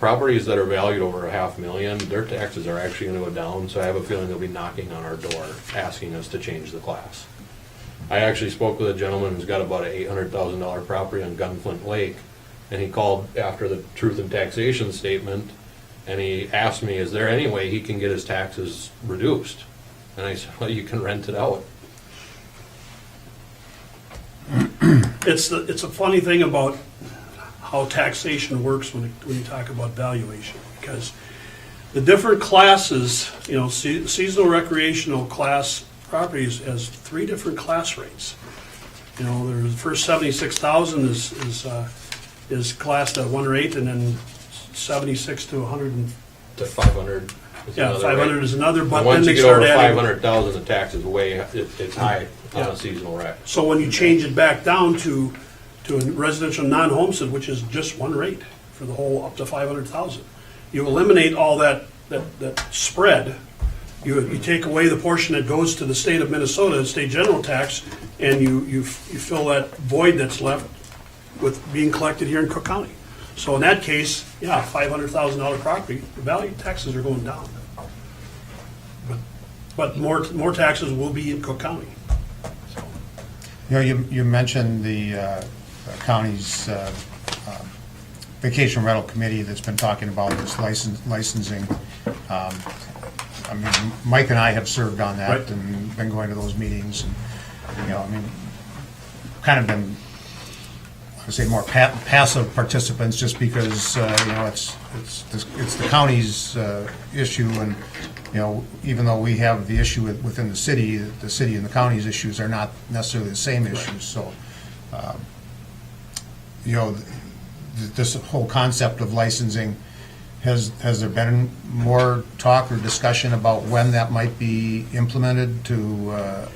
Properties that are valued over $500,000, their taxes are actually gonna go down, so I have a feeling they'll be knocking on our door, asking us to change the class. I actually spoke with a gentleman who's got about an $800,000 property on Gunflint Lake, and he called after the truth and taxation statement, and he asked me, is there any way he can get his taxes reduced? And I said, well, you can rent it out. it's a funny thing about how taxation works when you talk about valuation, because the different classes, seasonal recreational class properties has 3 different class rates. There's the first 76,000 is classed at 1 rate, and then 76 to 100 To 500. is yeah, another 500 rate. is another, And but then once they you get start over adding. 500,000, the tax is it's high on Yeah. a seasonal rec. So when you change it back down to a residential non-homestead, which is just 1 rate for the whole up to 500,000, you eliminate all that spread. You take away the portion that goes to the state of Minnesota, state general tax, and you fill that void that's left with being collected here in Cook County. So in that case, yeah, $500,000 property, the value taxes are going down. But more taxes will be in Cook County. You mentioned the county's vacation rental committee that's been talking about this licensing. Mike and I have served on that Right. and been going to those meetings, and, kind of been, I would say, more passive participants, just because, it's the county's issue, and, even though we have the issue within the city and the county's issues are not necessarily the same issues, so, this whole concept of licensing, has there been more talk or discussion about when that might be implemented to,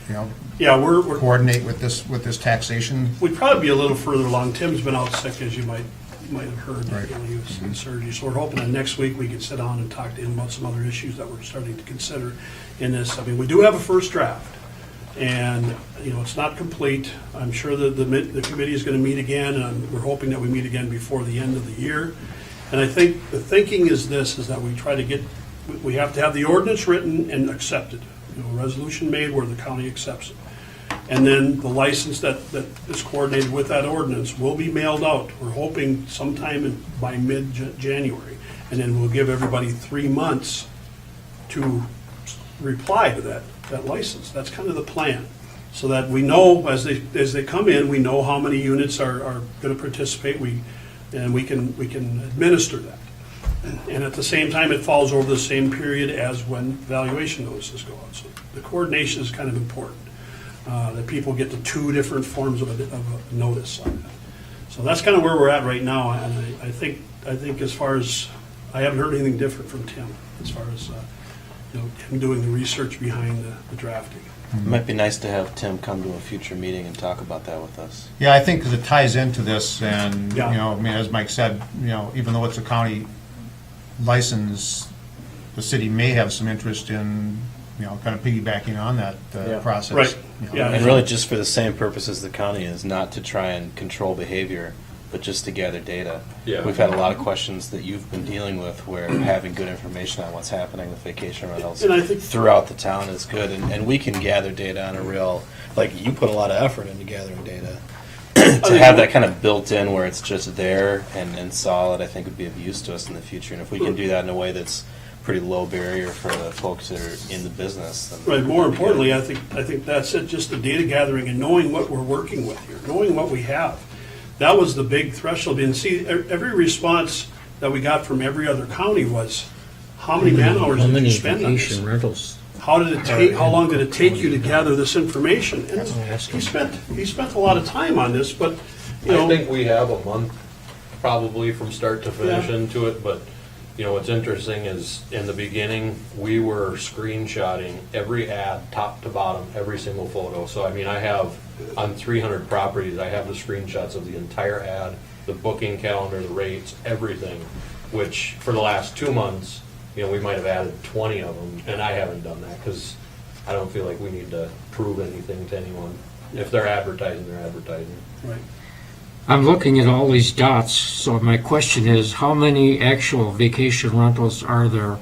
Yeah, we're coordinate with this taxation? we'd probably be a little further along. Tim's been out sick, as you might have heard. Right. He was in surgery, so we're hoping that next week we can sit down and talk to him about some other issues that we're starting to consider in this. We do have a first draft, and, it's not complete. I'm sure that the committee is going to meet again, and we're hoping that we meet again before the end of the year. And I think the thinking is that we try to we have to have the ordinance written and accepted, a resolution made where the county accepts it. And then the license that is coordinated with that ordinance will be mailed out. We're hoping sometime by mid-January. And then we'll give everybody 3 months to reply to that license. That's kind of the plan. So that we know, as they come in, we know how many units are going to participate, and we can administer that. And at the same time, it falls over the same period as when valuation notices go out. So the coordination is kind of important, that people get the 2 different forms of a notice on that. So that's kind of where we're at right now, and I think as far as, I haven't heard anything different from Tim, as far as, him doing the research behind the drafting. It might be nice to have Tim come to a future meeting and talk about that with us. Yeah, I think because it ties into this, and, Yeah. as Mike said, even though it's a county license, the city may have some interest in, kind of piggybacking on that Yeah. process. Right. you know. Yeah. And really just for the same purpose as the county is, not to try and control behavior, but just to gather data. Yeah. We've had a lot of questions that you've been dealing with where having good information on what's happening with vacation rentals And I think- throughout the town is good, and we can gather data on a real, like, you put a lot of effort into gathering data. To have that kind of built in where it's just there and solid, I think would be of use to us in the future. And if we can do that in a way that's pretty low barrier for the folks that are in the business, then. Right, more importantly, I think that's it, just the data gathering and knowing what we're working with here, knowing what we have. That was the big threshold, and see, every response that we got from every other county was, how many man hours How did you many spend on this? vacation rentals? How did it take, how long did it take you to gather this information? And That's what I'm asking. he spent a lot of time on this, but, you I know. think we have a month probably from start to finish Yeah. into it, but, you know, what's interesting is in the beginning, we were screenshotting every ad, top to bottom, every single photo. So, I mean, I have, on 300 properties, I have the screenshots of the entire ad, the booking calendar, the rates, everything, which for the last 2 months, you know, we might have added 20 of them, and I haven't done that, because I don't feel like we need to prove anything to anyone. If they're advertising, they're advertising. Right. I'm looking at all these dots, so my question is, how many actual vacation rentals are there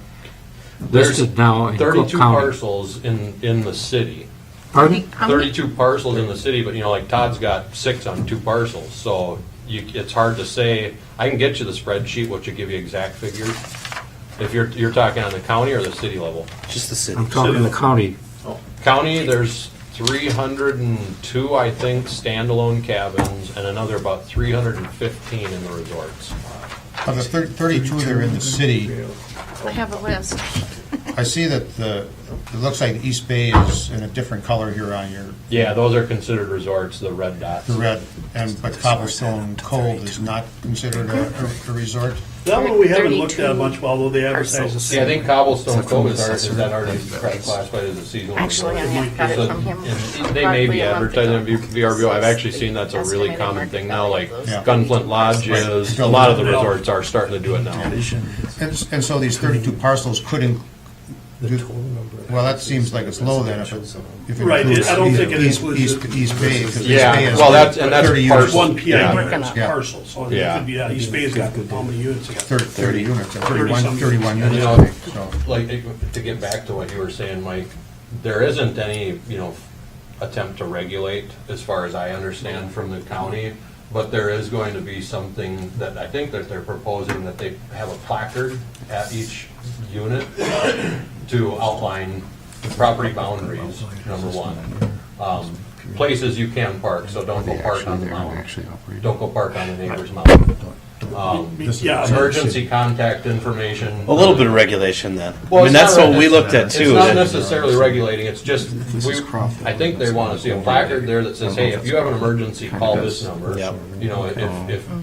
listed now in Cook 32 County? parcels in the city. Pardon? How many- 32 parcels in the city, but you know, like Todd's got 6 on 2 parcels, so it's hard to say. I can get you the spreadsheet, which will give you exact figures. If you're talking on the county or the city level. Just the city. I'm talking the county. County, there's 302, I think, standalone cabins, and another about 315 in the resorts. Of the 32 that are in the city, I have a list. I see that it looks like East Bay is in a different color here on your, Yeah, those are considered resorts, the red dots. the red, but Cobblestone Cove is not considered a resort. That one we haven't looked 32 at much, although they advertise the parcels. same. Yeah, I think Cobblestone Cove is that already classified as a seasonal resort. Actually, I got it So, from him. and they may be probably a month advertising ago. at VRBO. I've actually seen that's a really Estimated common market thing now, like value of Yeah. Gunflint Lodges, a lot of the resorts are starting to do it now. And so these 32 parcels could well, that seems like it's low then, if it Right, includes I don't think it East includes East Bay, because East Yeah, Bay has well, that's- and that's 30 parcel. units. One PI Yeah. Yeah. parcel, so it Yeah. could be, East Bay's got how many units? They got? 30 units, 30-some 31 And, you units, know, I think, so. like, to get back to what you were saying, Mike, there isn't any, you know, attempt to regulate, as far as I understand from the county, but there is going to be something that I think that they're proposing, that they have a placard at each unit to outline the property boundaries, number one. Places you can park, so don't go park on the mountain. Don't go park on the neighbor's mountain. Yeah, Emergency contact information. A little bit of regulation then. Well, I mean, it's that's not what we reg- looked at It's too. not that- necessarily regulating, it's just, I think they want to see a placard there that says, hey, if you have an emergency, call this number. Yep. You know,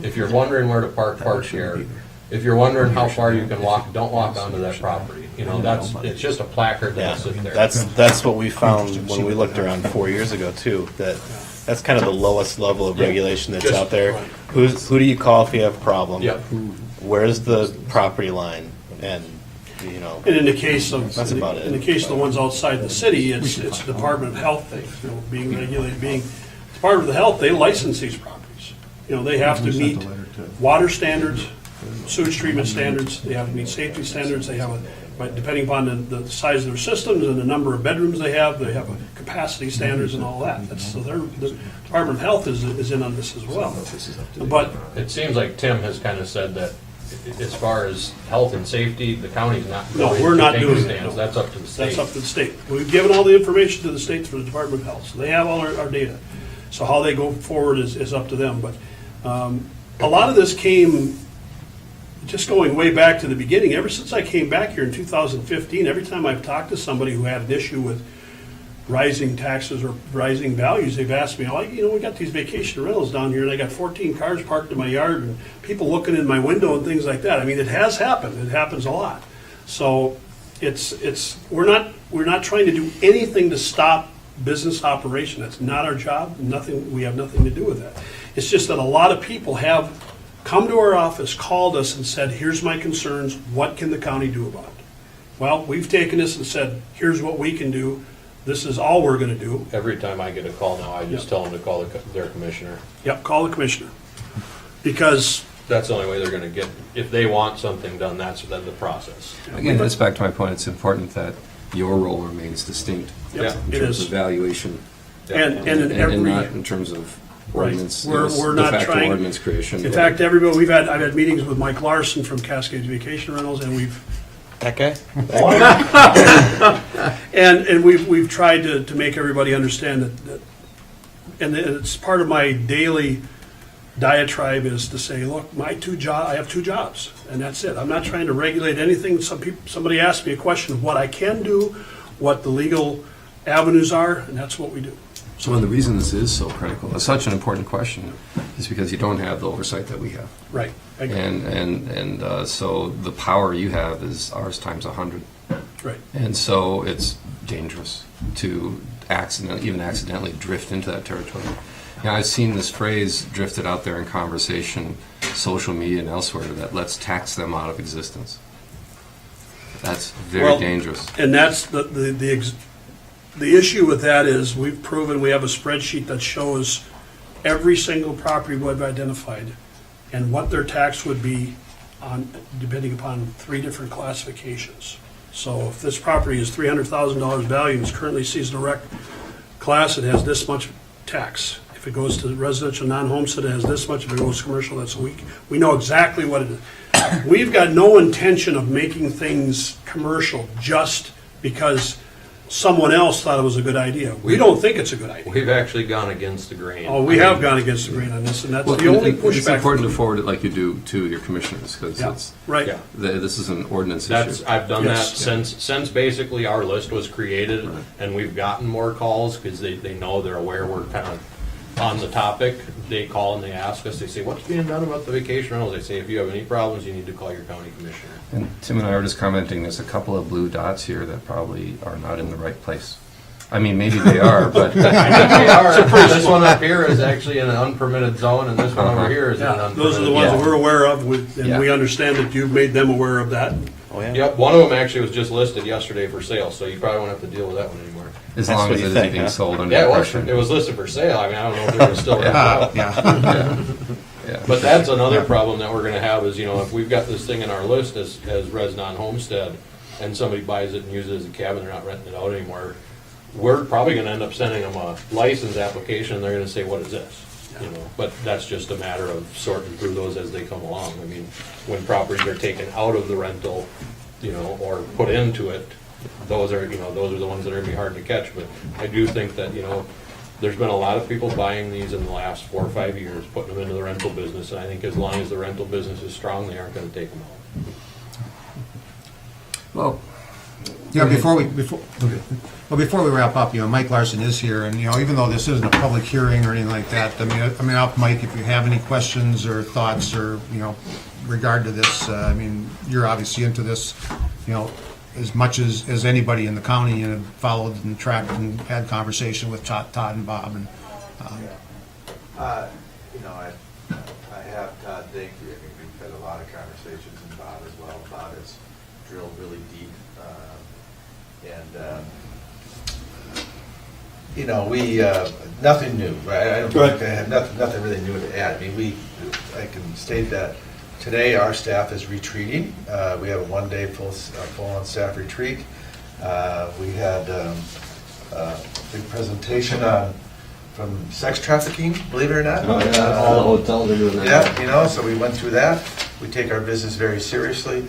if you're wondering where to park here. If you're wondering how far you can walk, don't walk onto that property. You know, it's just a placard Yeah, that'll sit there. that's what we found when we looked around 4 years ago too. That's kind of the lowest level of Yeah. regulation that's Just- out there. Who do you call if you have a problem? Yep. Where's the property line? And you know, And in the case of, That's about it. in the case of the ones outside the city, it's Department of Health, you know, being regulated, Department of Health, they license these properties. You know, they have to meet water standards, sewage treatment standards, they have to meet safety standards, they have but depending upon the size of their systems and the number of bedrooms they have a capacity standards and all that. So the Department of Health is in on this as well. But It seems like Tim has kind of said that as far as health and safety, the county's not No, going we're to not take doing a that, stance. no. That's up to the state. that's up to the state. We've given all the information to the state for the Department of Health, so they have all our data. So how they go forward is up to them, but a lot of this came, just going way back to the beginning, ever since I came back here in 2015, every time I've talked to somebody who had an issue with rising taxes or rising values, they've asked me, oh, we got these vacation rentals down here, and I got 14 cars parked in my yard, and people looking in my window and things like that. I mean, it has happened, it happens a lot. So we're not trying to do anything to stop business operation. That's not our job, we have nothing to do with that. It's just that a lot of people have come to our office, called us and said, here's my concerns, what can the county do about it? Well, we've taken this and said, here's what we can do, this is all we're gonna do. Every time I get a call now, I just tell them to call their commissioner. Yep, call the commissioner. because, That's the only way they're gonna get, if they want something done, that's then the process. Again, that's back to my point, it's important that your role remains distinct yep, Yeah. in it terms of is. valuation. And in And not every, in terms of Right. ordinance, We're de not facto trying- ordinance creation. in fact, everybody, I've had meetings with Mike Larson from Cascades Vacation Rentals, and we've, That guy? and we've tried to make everybody understand that, and it's part of my daily diatribe is to say, look, I have two jobs, and that's it. I'm not trying to regulate anything. Somebody asked me a question of what I can do, what the legal avenues are, and that's what we do. So, and the reason this is so critical, it's such an important question, is because you don't have the oversight that we have. Right. I agree. And so the power you have is ours times 100. Right. And so it's dangerous to even accidentally drift into that territory. Now, I've seen this phrase drifted out there in conversation, social media and elsewhere, that let's tax them out of existence. That's very Well, dangerous. And that's the issue with that is we've proven we have a spreadsheet that shows every single property we've identified and what their tax would be on, depending upon 3 different classifications. So if this property is $300,000 value and is currently seasonal rec class, it has this much tax. If it goes to residential non-homestead, it has this much. If it goes commercial, that's a week. We know exactly what it is. We've got no intention of making things commercial just because someone else thought it was a good idea. We don't think it's a good idea. We've actually gone against the grain. Oh, we have gone against the grain on this, and that's Well, the only it's pushback. important to forward it like you do to your commissioners, because Yeah, it's, right. Yeah. this is an ordinance That's, issue. I've done that Yes. since basically our list was created, and we've gotten more calls, because they know, they're aware we're kind of on the topic. They call and they ask us, they say, what's being done about the vacation rentals? I say, if you have any problems, you need to call your county commissioner. And Tim and I were just commenting, there's a couple of blue dots here that probably are not in the right place. I mean, maybe they are, but They are. This one up here is actually in an unpermitted zone, and this one over here is in an Yeah, unpermitted. those are the ones that zone. we're aware of, and Yeah. we understand that you've made them aware of that. Oh, yeah. Yep, one of them actually was just listed yesterday for sale, so you probably won't have to deal with that one anymore. as That's long what as you it is think, being huh? sold under Yeah, it was, pressure. it was listed for sale. I mean, I don't know if they were still renting out. Yeah. But that's another problem that we're gonna have is, if we've got this thing in our list as res non-homestead, and somebody buys it and uses it as a cabin, they're not renting it out anymore, we're probably gonna end up sending them a license application, and they're gonna say, what is this? But that's just a matter of sorting through those as they come along. I mean, when properties are taken out of the rental, or put into it, those are the ones that are gonna be hard to catch. But I do think that, there's been a lot of people buying these in the last 4 or 5 years, putting them into the rental business, and I think as long as the rental business is strong, they aren't gonna take them out. Well, Yeah, before we wrap up, Mike Larson is here, and, even though this isn't a public hearing or anything like that, Mike, if you have any questions or thoughts or, regard to this, you're obviously into this, as much as anybody in the county, and have followed and tracked and had conversation with Todd and Bob, and, I have Todd Dinky. I mean, we've had a lot of conversations, and Bob as well. Bob has drilled really deep, we nothing new, right? I don't think I have nothing really new to add. I mean, I can state that today our staff is retreating. We have a 1-day full-on staff retreat. We had a big presentation from sex trafficking, believe it or not. all the hotels are doing that. Yeah, so we went through that. We take our business very seriously.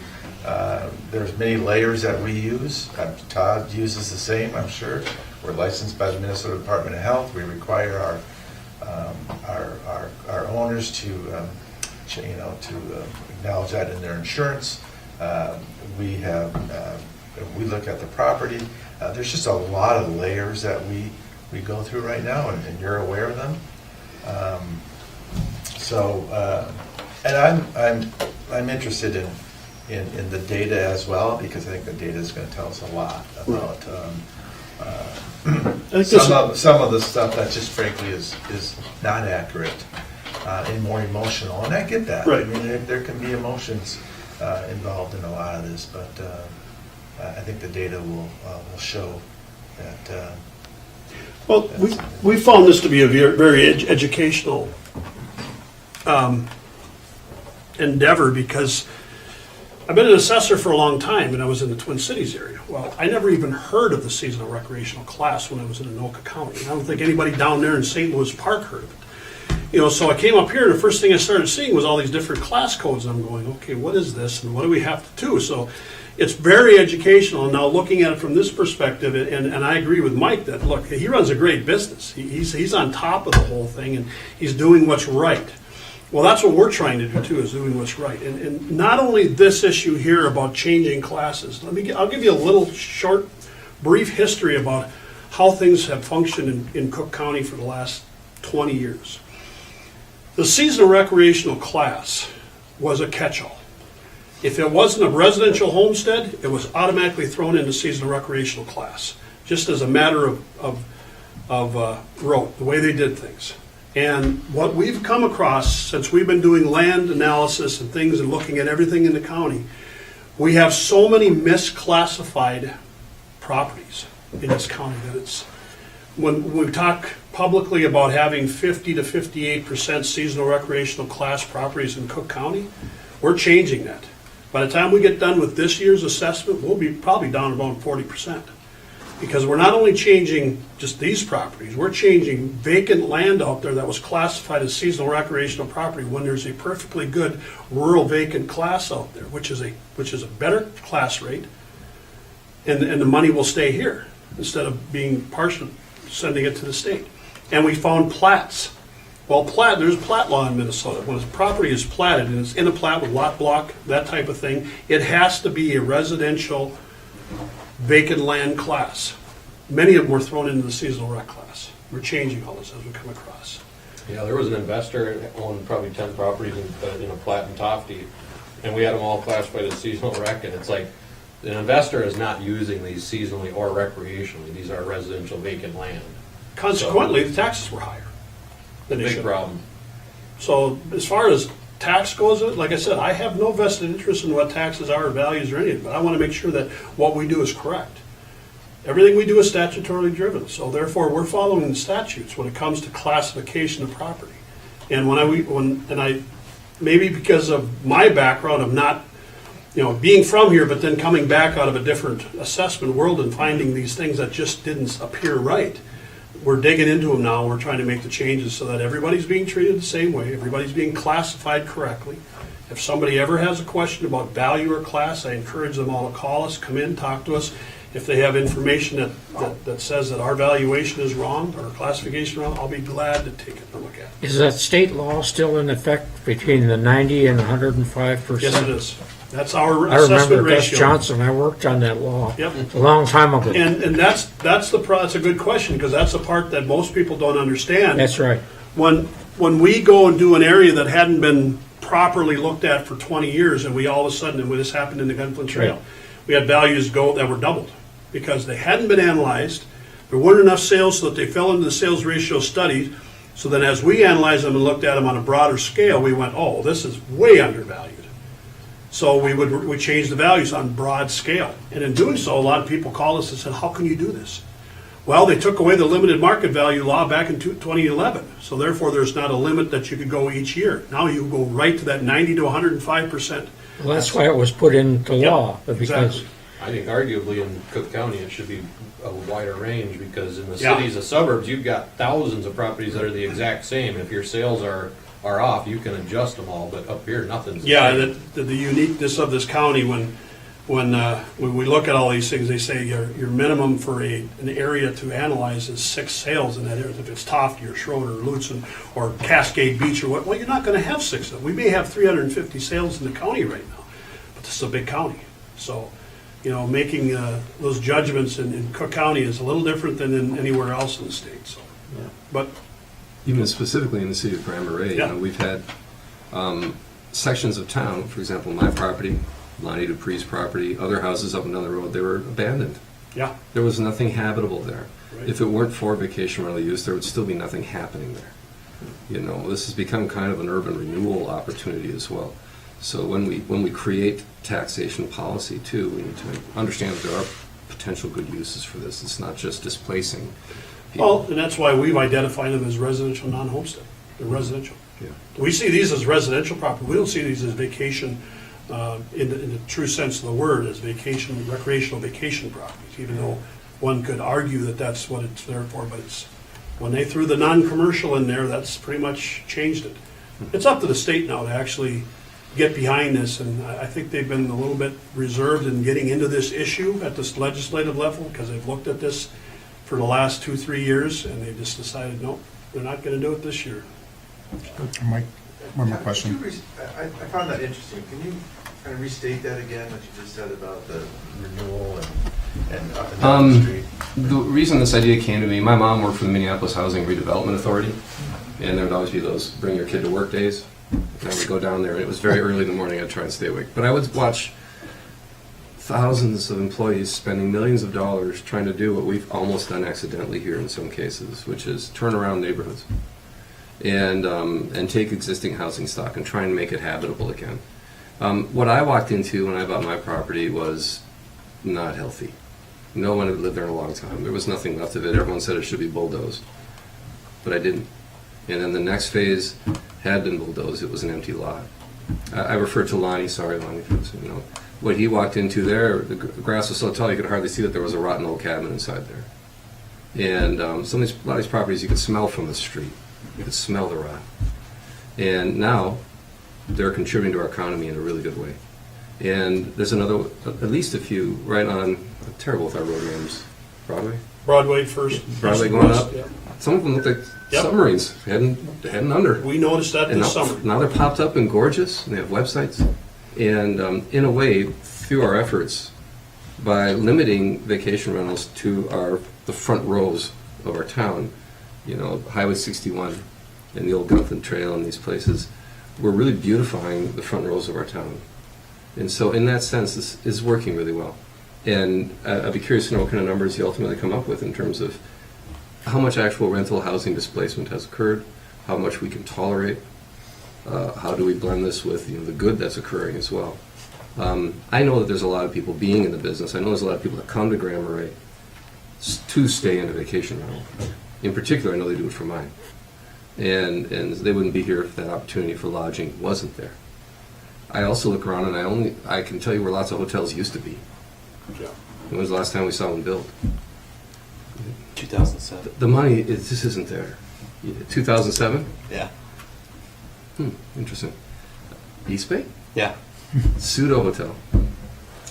There's many layers that we use. Todd uses the same, I'm sure. We're licensed by the Minnesota Department of Health. We require our owners to acknowledge that in their insurance. We look at the property. There's just a lot of layers that we go through right now, and you're aware of them. And I'm interested in the data as well, because I think the data is going to tell us a lot about some of the stuff that just frankly is not accurate and more emotional. And I get that. Right. I mean, there can be emotions involved in a lot of this, but I think the data will show that. Well, we found this to be a very educational endeavor because I've been an assessor for a long time, and I was in the Twin Cities area. Well, I never even heard of the seasonal recreational class when I was in Anoka County. I don't think anybody down there in St. Louis Park heard of it. So I came up here, and the first thing I started seeing was all these different class codes, and I'm going, okay, what is this, and what do we have to do? So it's very educational, and now looking at it from this perspective, and I agree with Mike that, look, he runs a great business. He's on top of the whole thing, and he's doing what's right. Well, that's what we're trying to do too, is doing what's right. And not only this issue here about changing classes. I'll give you a little short, brief history about how things have functioned in Cook County for the last 20 years. The seasonal recreational class was a catch-all. If it wasn't a residential homestead, it was automatically thrown into seasonal recreational class, just as a matter of rote, the way they did things. And what we've come across since we've been doing land analysis and things and looking at everything in the county, we have so many misclassified properties in this county that it's, when we talk publicly about having 50 to 58% seasonal recreational class properties in Cook County, we're changing that. By the time we get done with this year's assessment, we'll be probably down about 40%. Because we're not only changing just these properties, we're changing vacant land out there that was classified as seasonal recreational property when there's a perfectly good rural vacant class out there, which is a better class rate, and the money will stay here instead of being partial, sending it to the state. And we found plats. Well, there's plat law in Minnesota. When a property is platted and it's in a plat with lot block, that type of thing, it has to be a residential vacant land class. Many of them were thrown into the seasonal rec class. We're changing all this as we come across. Yeah, there was an investor that owned probably 10 properties in a Platte and Tofty, and we had them all classified as seasonal rec, and it's like, an investor is not using these seasonally or recreationally. These are residential vacant land. Consequently, the taxes were higher than they Big should. problem. So as far as tax goes, like I said, I have no vested interest in what taxes are or values or anything, but I want to make sure that what we do is correct. Everything we do is statutorily driven, so therefore we're following the statutes when it comes to classification of property. And maybe because of my background of not, being from here, but then coming back out of a different assessment world and finding these things that just didn't appear right, we're digging into them now. We're trying to make the changes so that everybody's being treated the same way. Everybody's being classified correctly. If somebody ever has a question about value or class, I encourage them all to call us, come in, talk to us. If they have information that says that our valuation is wrong or our classification wrong, I'll be glad to take it and look at it. Is that state law still in effect between the 90 and 105%? Yes, it is. That's our I assessment remember Gus ratio. Johnson, I worked on that law Yep. a long time ago. And that's a good question, because that's the part that most people don't understand. That's right. When we go and do an area that hadn't been properly looked at for 20 years, and we all of a sudden, and when this happened in the Gunflint Trail, Right. we had values go that were doubled because they hadn't been analyzed. There weren't enough sales so that they fell into the sales ratio study. So then as we analyzed them and looked at them on a broader scale, we went, oh, this is way undervalued. So we changed the values on broad scale. And in doing so, a lot of people called us and said, how can you do this? Well, they took away the limited market value law back in 2011. So therefore, there's not a limit that you could go each year. Now you go right to that 90 to 105%. Well, that's why it was put into Yep, law, because exactly. I think arguably in Cook County, it should be a wider range, because in the Yeah. cities, the suburbs, you've got thousands of properties that are the exact same. If your sales are off, you can adjust them all, but up here, nothing's the Yeah, same. the uniqueness of this county, when we look at all these things, they say your minimum for an area to analyze is 6 sales in that area. If it's Tofty or Schroeder or Lutzen or Cascade Beach or what, well, you're not going to have 6 of them. We may have 350 sales in the county right now, but this is a big county. So, making those judgments in Cook County is a little different than in anywhere else in the state. So, but Even specifically in the city of Marais, Yeah. we've had sections of town, for example, my property, Lonnie Dupree's property, other houses up and down the road, they were abandoned. yeah, There was nothing habitable there. Right. If it weren't for vacation rental use, there would still be nothing happening there. This has become kind of an urban renewal opportunity as well. So when we create taxation policy too, we need to understand that there are potential good uses for this. It's not just displacing people. well, and that's why we've identified them as residential non-homestead. They're residential. We see these as residential property. We don't see these as vacation, in the true sense of the word, as vacation, recreational vacation properties, even though one could argue that that's what it's there for, but it's, when they threw the non-commercial in there, that's pretty much changed it. It's up to the state now to actually get behind this, and I think they've been a little bit reserved in getting into this issue at this legislative level, because they've looked at this for the last 2-3 years, and they just decided, nope, they're not gonna do it this year. Mike, one more Could question. you I found that interesting. Can you kind of restate that again, what you just said about the renewal and up and down the street? The reason this idea came to me, my mom worked for the Minneapolis Housing Redevelopment Authority, and there would always be those bring your kid to work days. And I would go down there, and it was very early in the morning. I'd try and stay awake. But I would watch thousands of employees spending millions of dollars trying to do what we've almost done accidentally here in some cases, which is turn around neighborhoods and take existing housing stock and try and make it habitable again. What I walked into when I bought my property was not healthy. No one had lived there in a long time. There was nothing left of it. Everyone said it should be bulldozed, but I didn't. And then the next phase had been bulldozed. It was an empty lot. I refer to Lonnie. Sorry, Lonnie. What he walked into there, the grass was so tall you could hardly see that there was a rotten old cabin inside there. And a lot of these properties you could smell from the street. You could smell the rot. And now they're contributing to our economy in a really good way. And there's at least a few right on, I'm terrible with our road names, Broadway first. Broadway going West, up. yeah. Some of them look like Yep. submarines heading under. We noticed that And this summer. now they're popped up and gorgeous, and they have websites. And in a way, through our efforts, by limiting vacation rentals to the front rows of our town, Highway 61 and the old Gunthin Trail and these places, we're really beautifying the front rows of our town. And so in that sense, this is working really well. And I'd be curious to know what kind of numbers you ultimately come up with in terms of how much actual rental housing displacement has occurred, how much we can tolerate, how do we blend this with the good that's occurring as well. I know that there's a lot of people being in the business. I know there's a lot of people that come to Grand Marais to stay in a vacation rental. In particular, I know they do it for mine. And they wouldn't be here if that opportunity for lodging wasn't there. I also look around and I can tell you where lots of hotels used to be. Yeah. When was the last time we saw one built? 2007. The money just isn't there. 2007? Yeah. Interesting. East Bay? Yeah. Pseudo hotel.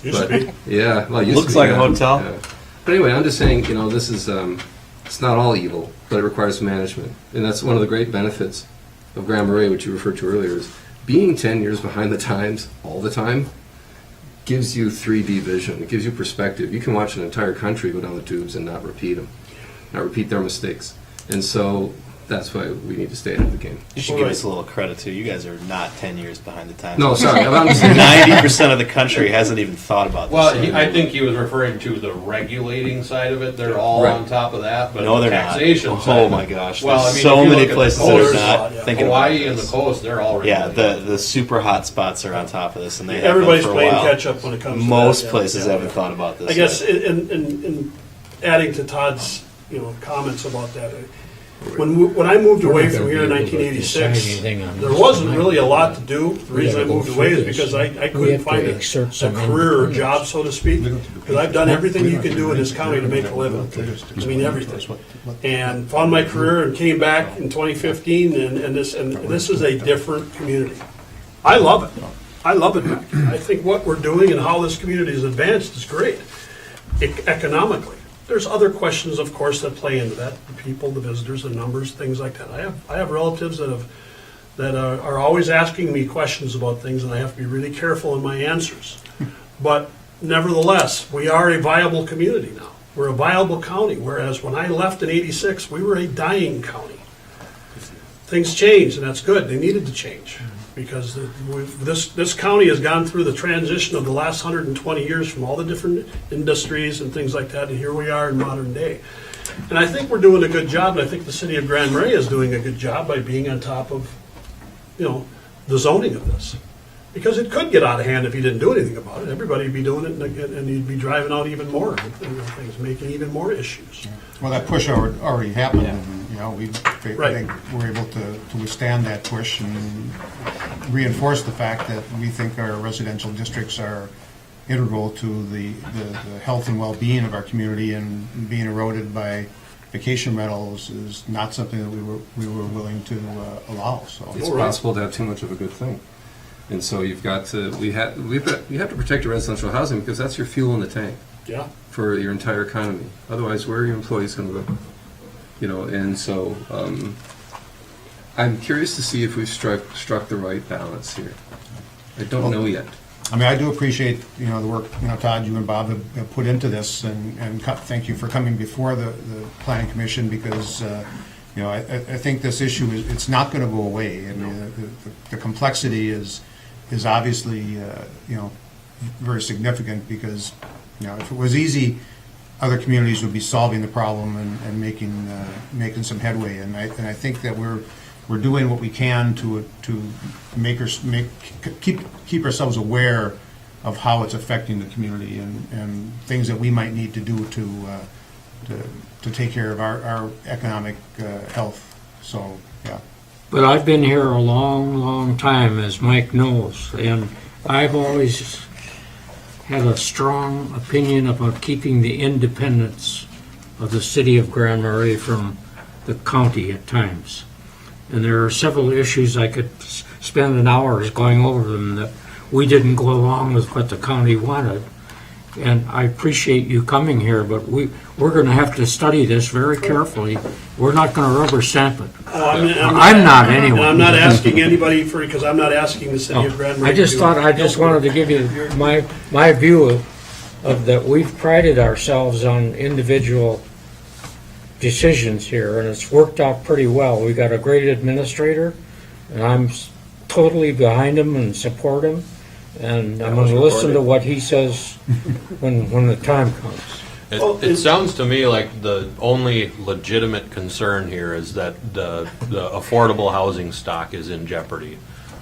Used to be. Yeah, well, it used Looks to be, like a yeah. hotel. Yeah. But anyway, I'm just saying, this is, it's not all evil, but it requires management. And that's one of the great benefits of Grand Marais, which you referred to earlier, is being 10 years behind the times all the time gives you 3D vision. It gives you perspective. You can watch an entire country go down the tubes and not repeat them, not repeat their mistakes. And so that's why we need to stay ahead of the game. You should give us a little credit too. You guys are not 10 years behind the times. No, sorry. I'm just saying. 90% of the country hasn't even thought about this. Well, yet. I think he was referring to the regulating side of it. They're all Right. on top of that, but No, the they're not. taxation side. Oh my gosh. Well, There's I mean, so if you many look at the places that coast, are not yeah. thinking Hawaii about and the this. coast, they're all Yeah, regulating. the super hot spots are on top of this, and they have Everybody's been for a playing while. catch up when it comes to Most that, yeah. places Yeah. haven't thought about this. I guess yet. in adding to Todd's, comments about that, when I moved away from here in 1986, there wasn't really a lot to do. The reason I moved away is because I couldn't find a career or job, so to speak, because I've done everything you can do in this county to make a living. I mean, everything. And found my career and came back in 2015, and this is a different community. I love it. I love it back here. I think what we're doing and how this community has advanced is great, economically. There's other questions, of course, that play into that, the people, the visitors, the numbers, things like that. I have relatives that are always asking me questions about things, and I have to be really careful in my answers. But nevertheless, we are a viable community now. We're a viable county, whereas when I left in '86, we were a dying county. Things changed, and that's good. They needed to change, because this county has gone through the transition of the last 120 years from all the different industries and things like that, and here we are in modern day. And I think we're doing a good job, and I think the city of Grand Marais is doing a good job by being on top of, the zoning of this. Because it could get out of hand if you didn't do anything about it. Everybody would be doing it, and you'd be driving out even more things, making even more issues. Well, that push already happened. we, I Right. think we're able to withstand that push and reinforce the fact that we think our residential districts are integral to the health and well-being of our community, and being eroded by vacation rentals is not something that we were willing to allow, so. It's possible to have too much of a good thing. And so you have to protect your residential housing because that's your fuel in the tank Yeah. for your entire economy. Otherwise, where are your employees going to live? And so I'm curious to see if we've struck the right balance here. I don't know yet. I mean, I do appreciate, the work, Todd, you and Bob have put into this, and thank you for coming before the planning commission, because, I think this issue it's not going to go away. I mean, the complexity is obviously, very significant, because, if it was easy, other communities would be solving the problem and making some headway. And I think that we're doing what we can to keep ourselves aware of how it's affecting the community, and things that we might need to do to take care of our economic health. So, yeah. But I've been here a long, long time, as Mike knows, and I've always had a strong opinion about keeping the independence of the city of Grand Marais from the county at times. And there are several issues I could spend an hour going over them that we didn't go along with what the county wanted. And I appreciate you coming here, but we're going to have to study this very carefully. We're not going to rubber stamp it. I'm not anyway. And I'm not asking anybody because I'm not asking the city of Grand Marais. I just wanted to give you my view of that. We've prided ourselves on individual decisions here, and it's worked out pretty well. We got a great administrator, and I'm totally behind him and support him, and I'm going to listen to what he says when the time comes. It sounds to me like the only legitimate concern here is that the affordable housing stock is in jeopardy.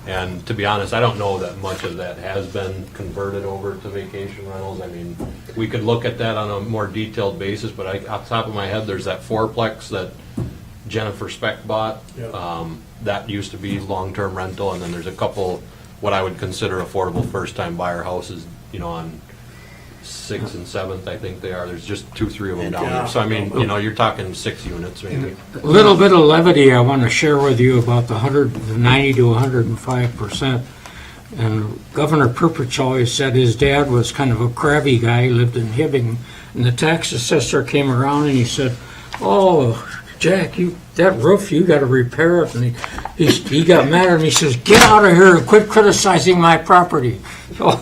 And to be honest, I don't know that much of that has been converted over to vacation rentals. I mean, we could look at that on a more detailed basis, but off the top of my head, there's that fourplex that Jennifer Speck bought. Yeah. That used to be long-term rental, and then there's a couple what I would consider affordable first-time buyer houses, on 6th and 7th, I think they are. There's just 2-3 of them down there. So I mean, you're talking 6 units maybe. A little bit of levity I want to share with you about the 190 to 105%. And Governor Perpich always said his dad was kind of a crabby guy. He lived in Hibbing, and the tax assessor came around and he said, "Oh, Jack, that roof, you got to repair it." And he got mad at me. He says, "Get out of here and quit criticizing my property." So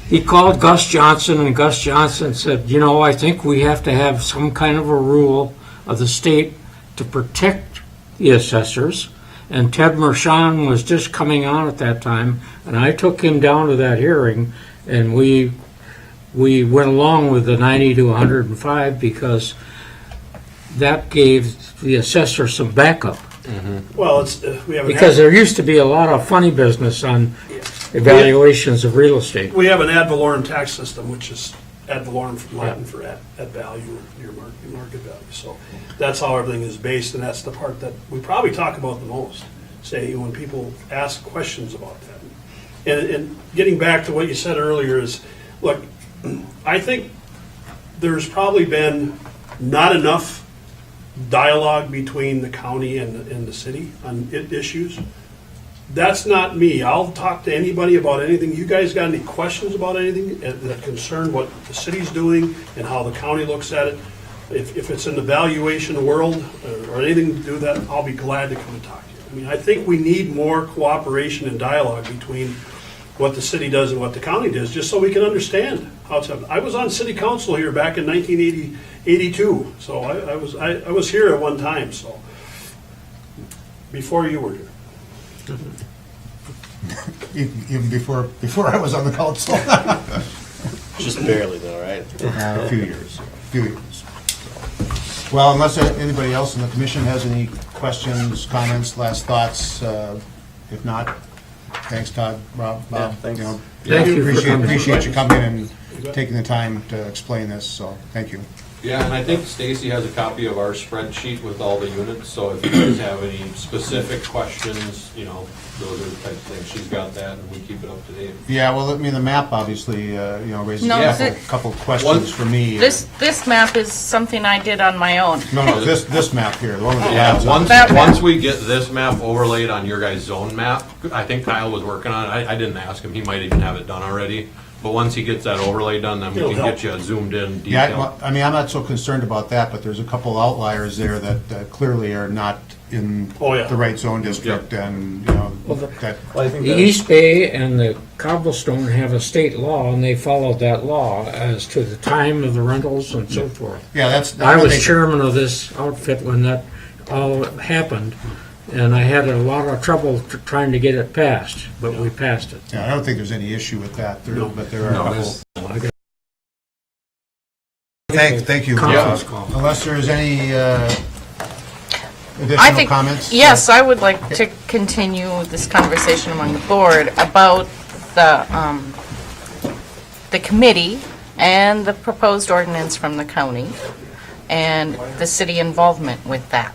he called Gus Johnson, and Gus Johnson said, "I think we have to have some kind of a rule of the state to protect the assessors." And Ted Mershon was just coming on at that time, and I took him down to that hearing, and we went along with the 90 to 105 because that gave the assessor some backup. Well, we have Because there used to be a lot of funny business on evaluations of real estate. we have an ad valorem tax system, which is ad valorem from Latin for ad value, your market value. So that's how everything is based, and that's the part that we probably talk about the most. Say when people ask questions about that. And getting back to what you said earlier is, look, I think there's probably been not enough dialogue between the county and the city on issues. That's not me. I'll talk to anybody about anything. You guys got any questions about anything that concern what the city's doing and how the county looks at it? If it's in the valuation world or anything to do with that, I'll be glad to come and talk to you. I mean, I think we need more cooperation and dialogue between what the city does and what the county does, just so we can understand how it's happening. I was on city council here back in 1982, so I was here at one time, so before you were here. Even before I was on the council. Just barely though, right? A few years. Well, unless anybody else in the commission has any questions, comments, last thoughts, if not, thanks, Todd, Rob, Bob. Yeah, thanks. Thank you for coming. Appreciate you coming and taking the time to explain this, so thank you. Yeah, and I think Stacy has a copy of our spreadsheet with all the units, so if you guys have any specific questions, you know, those are the types of things, she's got that, and we keep it up to date. Yeah, well, I mean, the map obviously, raises No, a couple questions for me. This map is something I did on my own. No, this map here, the one with the Yeah, labs on it. once we get this map overlaid on your guys' zone map, I think Kyle was working on it, I didn't ask him, he might even have it done already, but once he gets that overlay done, then we can get you a zoomed in Yeah, detail. I mean, I'm not so concerned about that, but there's a couple outliers there that clearly are not in Oh, yeah. the right zone district, and, that, Well, I think The that- East Bay and the Cobblestone have a state law, and they followed that law as to the time of the rentals and so forth. yeah, that's. I don't was think- chairman of this outfit when that all happened, and I had a lot of trouble trying to get it passed, but we passed it. Yeah, I don't think there's any issue with that, but there are a couple. I got Thank you. Conference call. Unless there's any I additional think, comments? yes, I would like to continue this conversation among the board about the committee and the proposed ordinance from the county and the city involvement with that.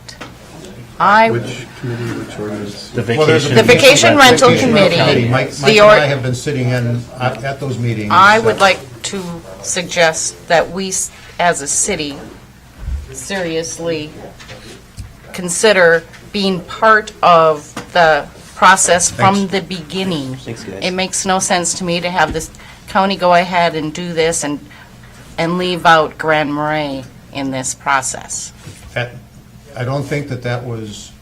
Which committee, which ordinance? The Well, there's a The vacation rental Vacation rental committee, Mike the and I or- have been sitting in at those meetings. I would like to suggest that we, as a city, seriously consider being part of the process from the beginning. Thanks, guys. It makes no sense to me to have this county go ahead and do this and leave out Grand Marais in this process. I don't think that was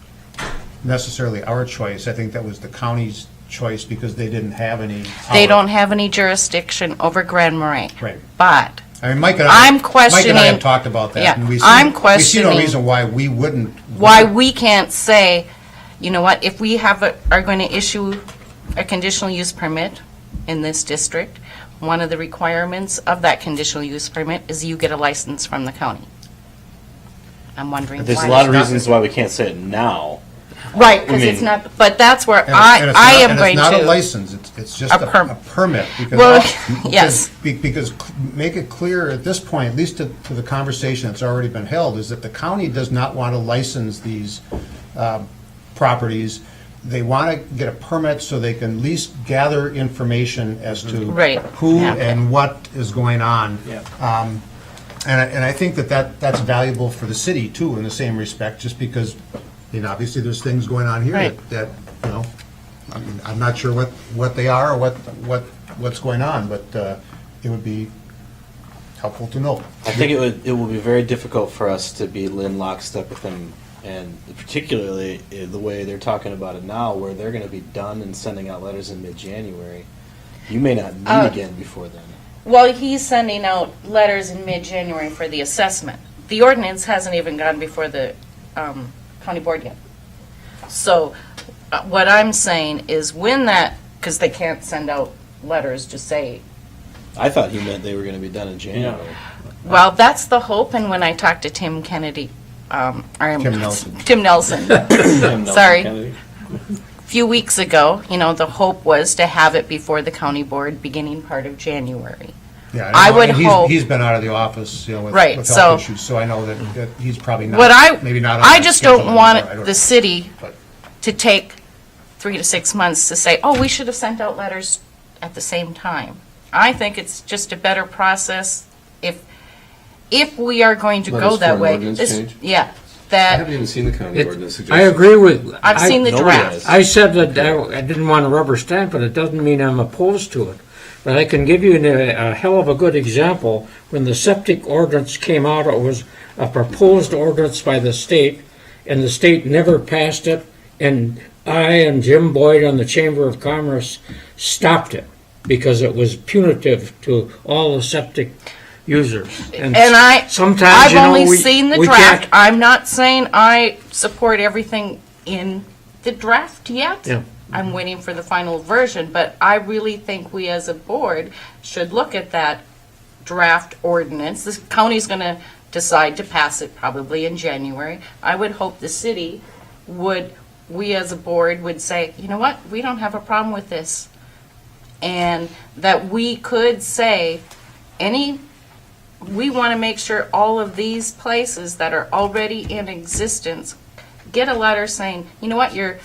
necessarily our choice. I think that was the county's choice because they didn't have any power. They don't have any jurisdiction over Grand Marais. Right. But I mean, Mike and I'm Mike and I questioning- have talked about that. Yeah, and we see- I'm We see questioning- no reason why we wouldn't. why we can't say, you know what, if we are going to issue a conditional use permit in this district, one of the requirements of that conditional use permit is you get a license from the county. I'm wondering why. There's a lot of reasons why we can't say it now. Right, because I it's mean- not, but that's where And I it's am not- going And it's not a to. license, it's just A a permit. because- Well, because- yes. Because make it clear at this point, at least to the conversation that's already been held, is that the county does not want to license these properties. They want to get a permit so they can at least gather information as to Right, who yeah. and what is going on. Yeah. And I think that's valuable for the city, too, in the same respect, just because, obviously, there's things going on here Right. that, I mean, I'm not sure what they are or what's going on, but it would be helpful to know. I think it will be very difficult for us to be in lockstep with them, and particularly the way they're talking about it now, where they're going to be done and sending out letters in mid-January. You may not meet again before then. Well, he's sending out letters in mid-January for the assessment. The ordinance hasn't even gone before the county board yet. So what I'm saying is when that, because they can't send out letters to say, I thought he meant they were going to be done in January. well, that's the hope, and when I talked to Tim Kennedy, Tim Nelson. Tim Nelson, Nelson Sorry. Kennedy. few weeks ago, the hope was to have it before the county board beginning part of January. Yeah, I know, would and hope- He's been out of the office, with Right, with so- health issues, so I know that he's probably What not, maybe not on I that just schedule don't want anymore. I don't the know. city But- to take 3 to 6 months to say, oh, we should have sent out letters at the same time. I think it's just a better process if we are going to Letters go for that an way. ordinance change? Yeah, I that, haven't even seen the county It- ordinance I suggestion. agree with. I've seen the Nobody draft. has. I said that I didn't want to rubber stamp it, it doesn't mean I'm opposed to it. But I can give you a hell of a good example. When the septic ordinance came out, it was a proposed ordinance by the state, and the state never passed it, and I and Jim Boyd on the Chamber of Commerce stopped it because it was punitive to all the septic users. and sometimes, I've only seen the we draft. can't- I'm not saying I support everything in the draft yet. Yeah. I'm waiting for the final version, but I really think we as a board should look at that draft ordinance. The county's going to decide to pass it probably in January. I would hope the city we as a board would say, you know what, we don't have a problem with this. And that we could say, any we want to make sure all of these places that are already in existence get a letter saying, you know what, your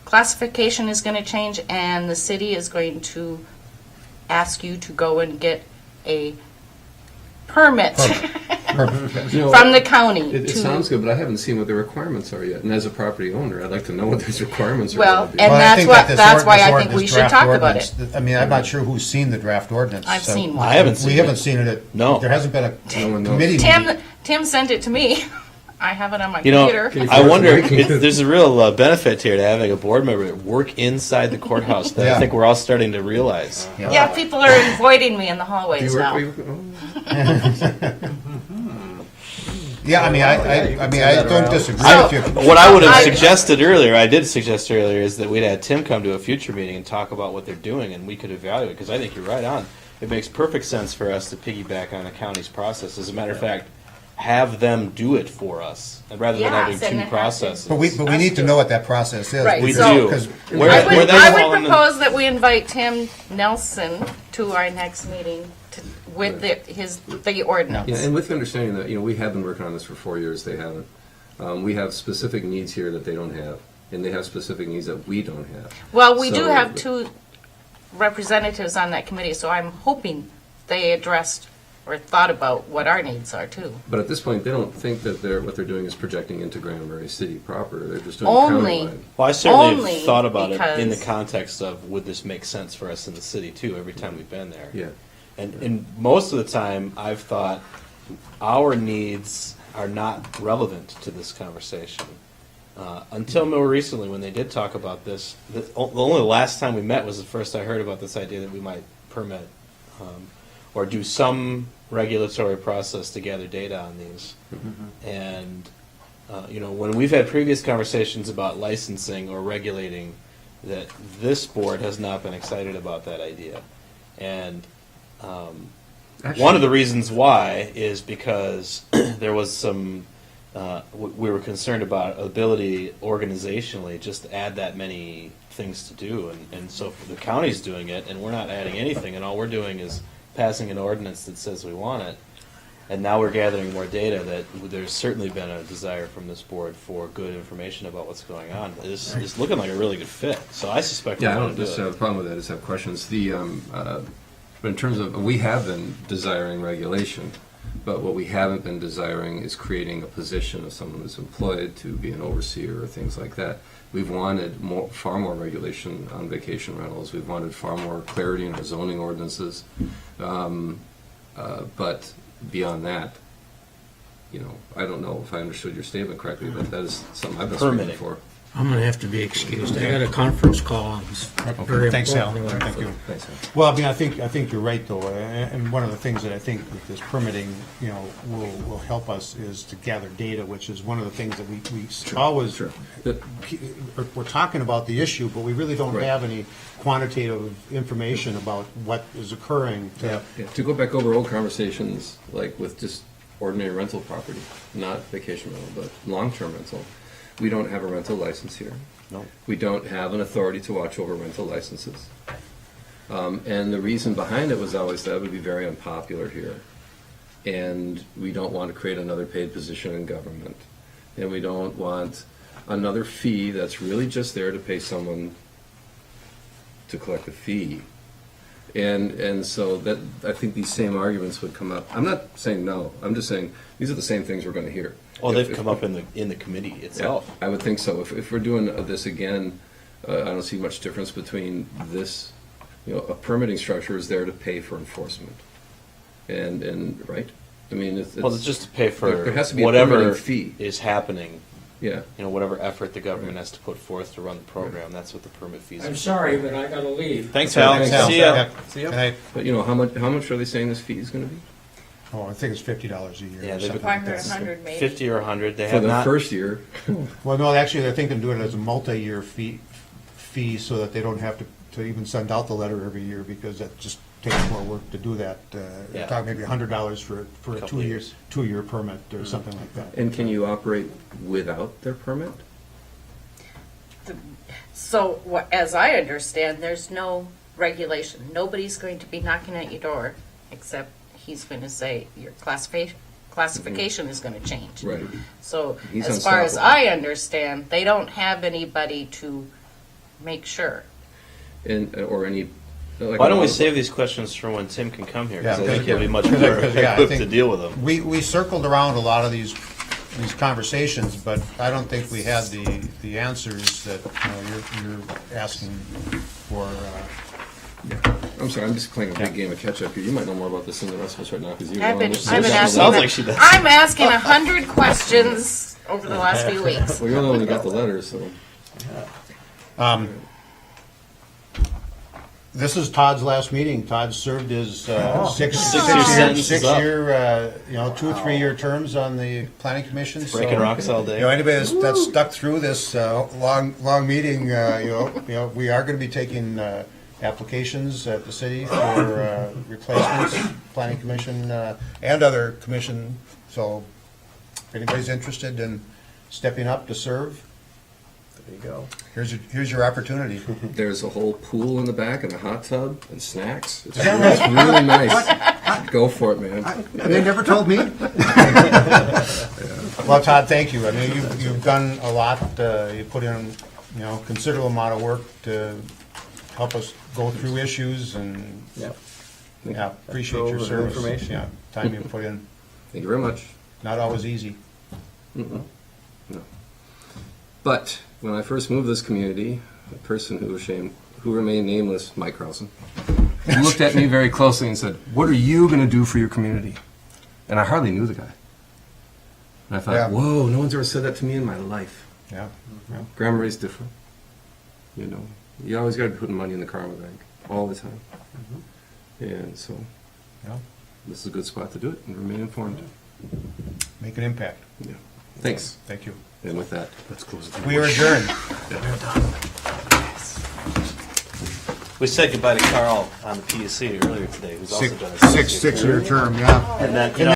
classification is going to change and the city is going to ask you to go and get a permit You know, from the county. It to- sounds good, but I haven't seen what the requirements are yet. And as a property owner, I'd like to know what those requirements are. Well, gonna be. and Well, I that's think what- that this that's why this I think ordinance, we should draft talk about ordinance, it. I mean, I'm not sure who's seen the draft ordinance. I've so- seen one. I haven't seen We it. haven't seen it. No. There hasn't been a No one knows. committee meeting. Tim sent it to me. I have it on my You know, computer. I wonder if there's a real benefit here to having a board member work inside the courthouse that Yeah. I think we're all starting to realize. Yeah, people are avoiding me in the Do you hallways work- now. Yeah, I mean, I don't disagree with you. What I would have I- suggested earlier, I did suggest earlier, is that we'd had Tim come to a future meeting and talk about what they're doing, and we could evaluate, because I think you're right on. It makes perfect sense for us to piggyback on the county's process. As a matter of fact, have them do it for us, rather than having Yes, and two it has to- processes. But we need to know what that process is. Right, We so- do. Because Where- I where would, they I fall would in the- propose that we invite Tim Nelson to our next meeting with the ordinance. Yeah, and with the understanding that, we have been working on this for 4 years, they haven't. We have specific needs here that they don't have, and they have specific needs that we don't have. Well, we do So- have two representatives on that committee, so I'm hoping they addressed or thought about what our needs are too. But at this point, they don't think that what they're doing is projecting into Grand Marais City proper. They're just doing Only- countywide. Well, I certainly Only have thought about it in the because- context of, would this make sense for us in the city too, every time we've been there? Yeah. And most of the time, I've thought our needs are not relevant to this conversation. Until more recently, when they did talk about this, the only last time we met was the first I heard about this idea that we might permit or do some regulatory process to gather data on these. And, when we've had previous conversations about licensing or regulating, that this board has not been excited about that idea. And one of the reasons why is because there was some, we were concerned about ability organizationally just to add that many things to do. And so the county's doing it, and we're not adding anything, and all we're doing is passing an ordinance that says we want it. And now we're gathering more data that there's certainly been a desire from this board for good information about what's going on. It's looking like a really good fit. So I suspect we Yeah, I want don't to do just it. have a problem with that, I just have questions. But in terms of, we have been desiring regulation, but what we haven't been desiring is creating a position of someone who's employed to be an overseer or things like that. We've wanted far more regulation on vacation rentals. We've wanted far more clarity in our zoning ordinances. But beyond that, I don't know if I understood your statement correctly, but that is something I've been speaking Permitting. for. I'm going to have to be excused. I got a conference call. on this very Thanks, Al. important Thank you. Thanks, Al. Well, I mean, I think you're right, though, and one of the things that I think with this permitting, will help us is to gather data, which is one of the things that we always, Sure. we're talking about the issue, but we really don't Right. have any quantitative information about what is occurring. Yeah, to go back over old conversations, like with just ordinary rental property, not vacation rental, but long-term rental, we don't have a rental license here. No. We don't have an authority to watch over rental licenses. And the reason behind it was always that would be very unpopular here. And we don't want to create another paid position in government. And we don't want another fee that's really just there to pay someone to collect a fee. And so that, I think these same arguments would come up. I'm not saying no, I'm just saying, these are the same things we're going to hear. Well, If- they've if- come up in the committee itself. I would think so. If we're doing this again, I don't see much difference between this, a permitting structure is there to pay for enforcement. And right? I mean, it's. Well, it's just to pay for there has to be a whatever permitting fee. is happening, Yeah. whatever effort the government has to put forth to run the program. That's what the permit fees are. I'm sorry, but I got to leave. Thanks, Okay, Al. thanks, Al. See ya. Yeah. See ya. And I, But how much are they saying this fee is going to be? I think it's $50 a year. Yeah, or they've something been- like that. 500 maybe. 50 or 100. They For have the not. first year? Well, no, actually, they're thinking of doing it as a multi-year fee so that they don't have to even send out the letter every year, because that just takes more work to do that. Yeah. Talk maybe $100 for a Couple years. two-year permit or something like that. And can you operate without their permit? So, as I understand, there's no regulation. Nobody's going to be knocking at your door except he's going to say your classification is going to change. Right. So He's as far as unstoppable. I understand, they don't have anybody to make sure. And, or any. Like Why don't we save these questions for when Tim can come here? Because Yeah, I think he'll be much because more I equipped think to deal with them. We circled around a lot of these conversations, but I don't think we had the answers that, you're asking for. I'm sorry, I'm just playing a big game of catch up here. You might know more about this than the rest of us right now because you're I've the one been who's- asking. Sounds like she does. I'm asking 100 questions over the last few weeks. Well, you're the one who got the letter, so. This is Todd's last meeting. Todd served his Six-year sentence is up. 2 or 3 year terms on the planning commission. Breaking so, rocks all day. Anybody that's stuck through this long meeting, we are going to be taking applications at the city for replacements, planning commission and other commission. So, if anybody's interested in stepping up to serve, There you go. here's your opportunity. There's a whole pool in the back and a hot tub and snacks. It's really nice. Go for it, man. They never told me. Well, Todd, thank you. I mean, you've done a lot. You put in, considerable amount of work to help us go through issues, and Yep. yeah, appreciate Trove your of service. information. Yeah, time you put in. Thank you very much. Not always easy. No. But when I first moved to this community, a person who remained nameless, Mike Carlson, looked at me very closely and said, "What are you going to do for your community?" And I hardly knew the guy. And I thought, Yeah. whoa, no one's ever said that to me in my life. Yeah. Grand Marais is different. You always got to be putting money in the karma bank all the time. And so, Yeah. this is a good spot to do it and remain informed. Make an impact. Yeah. Thanks. Thank you. And with that, let's close it. We are adjourned. We said goodbye to Carl on the PSC earlier today, who's also done a Six-year term. Yeah. And then,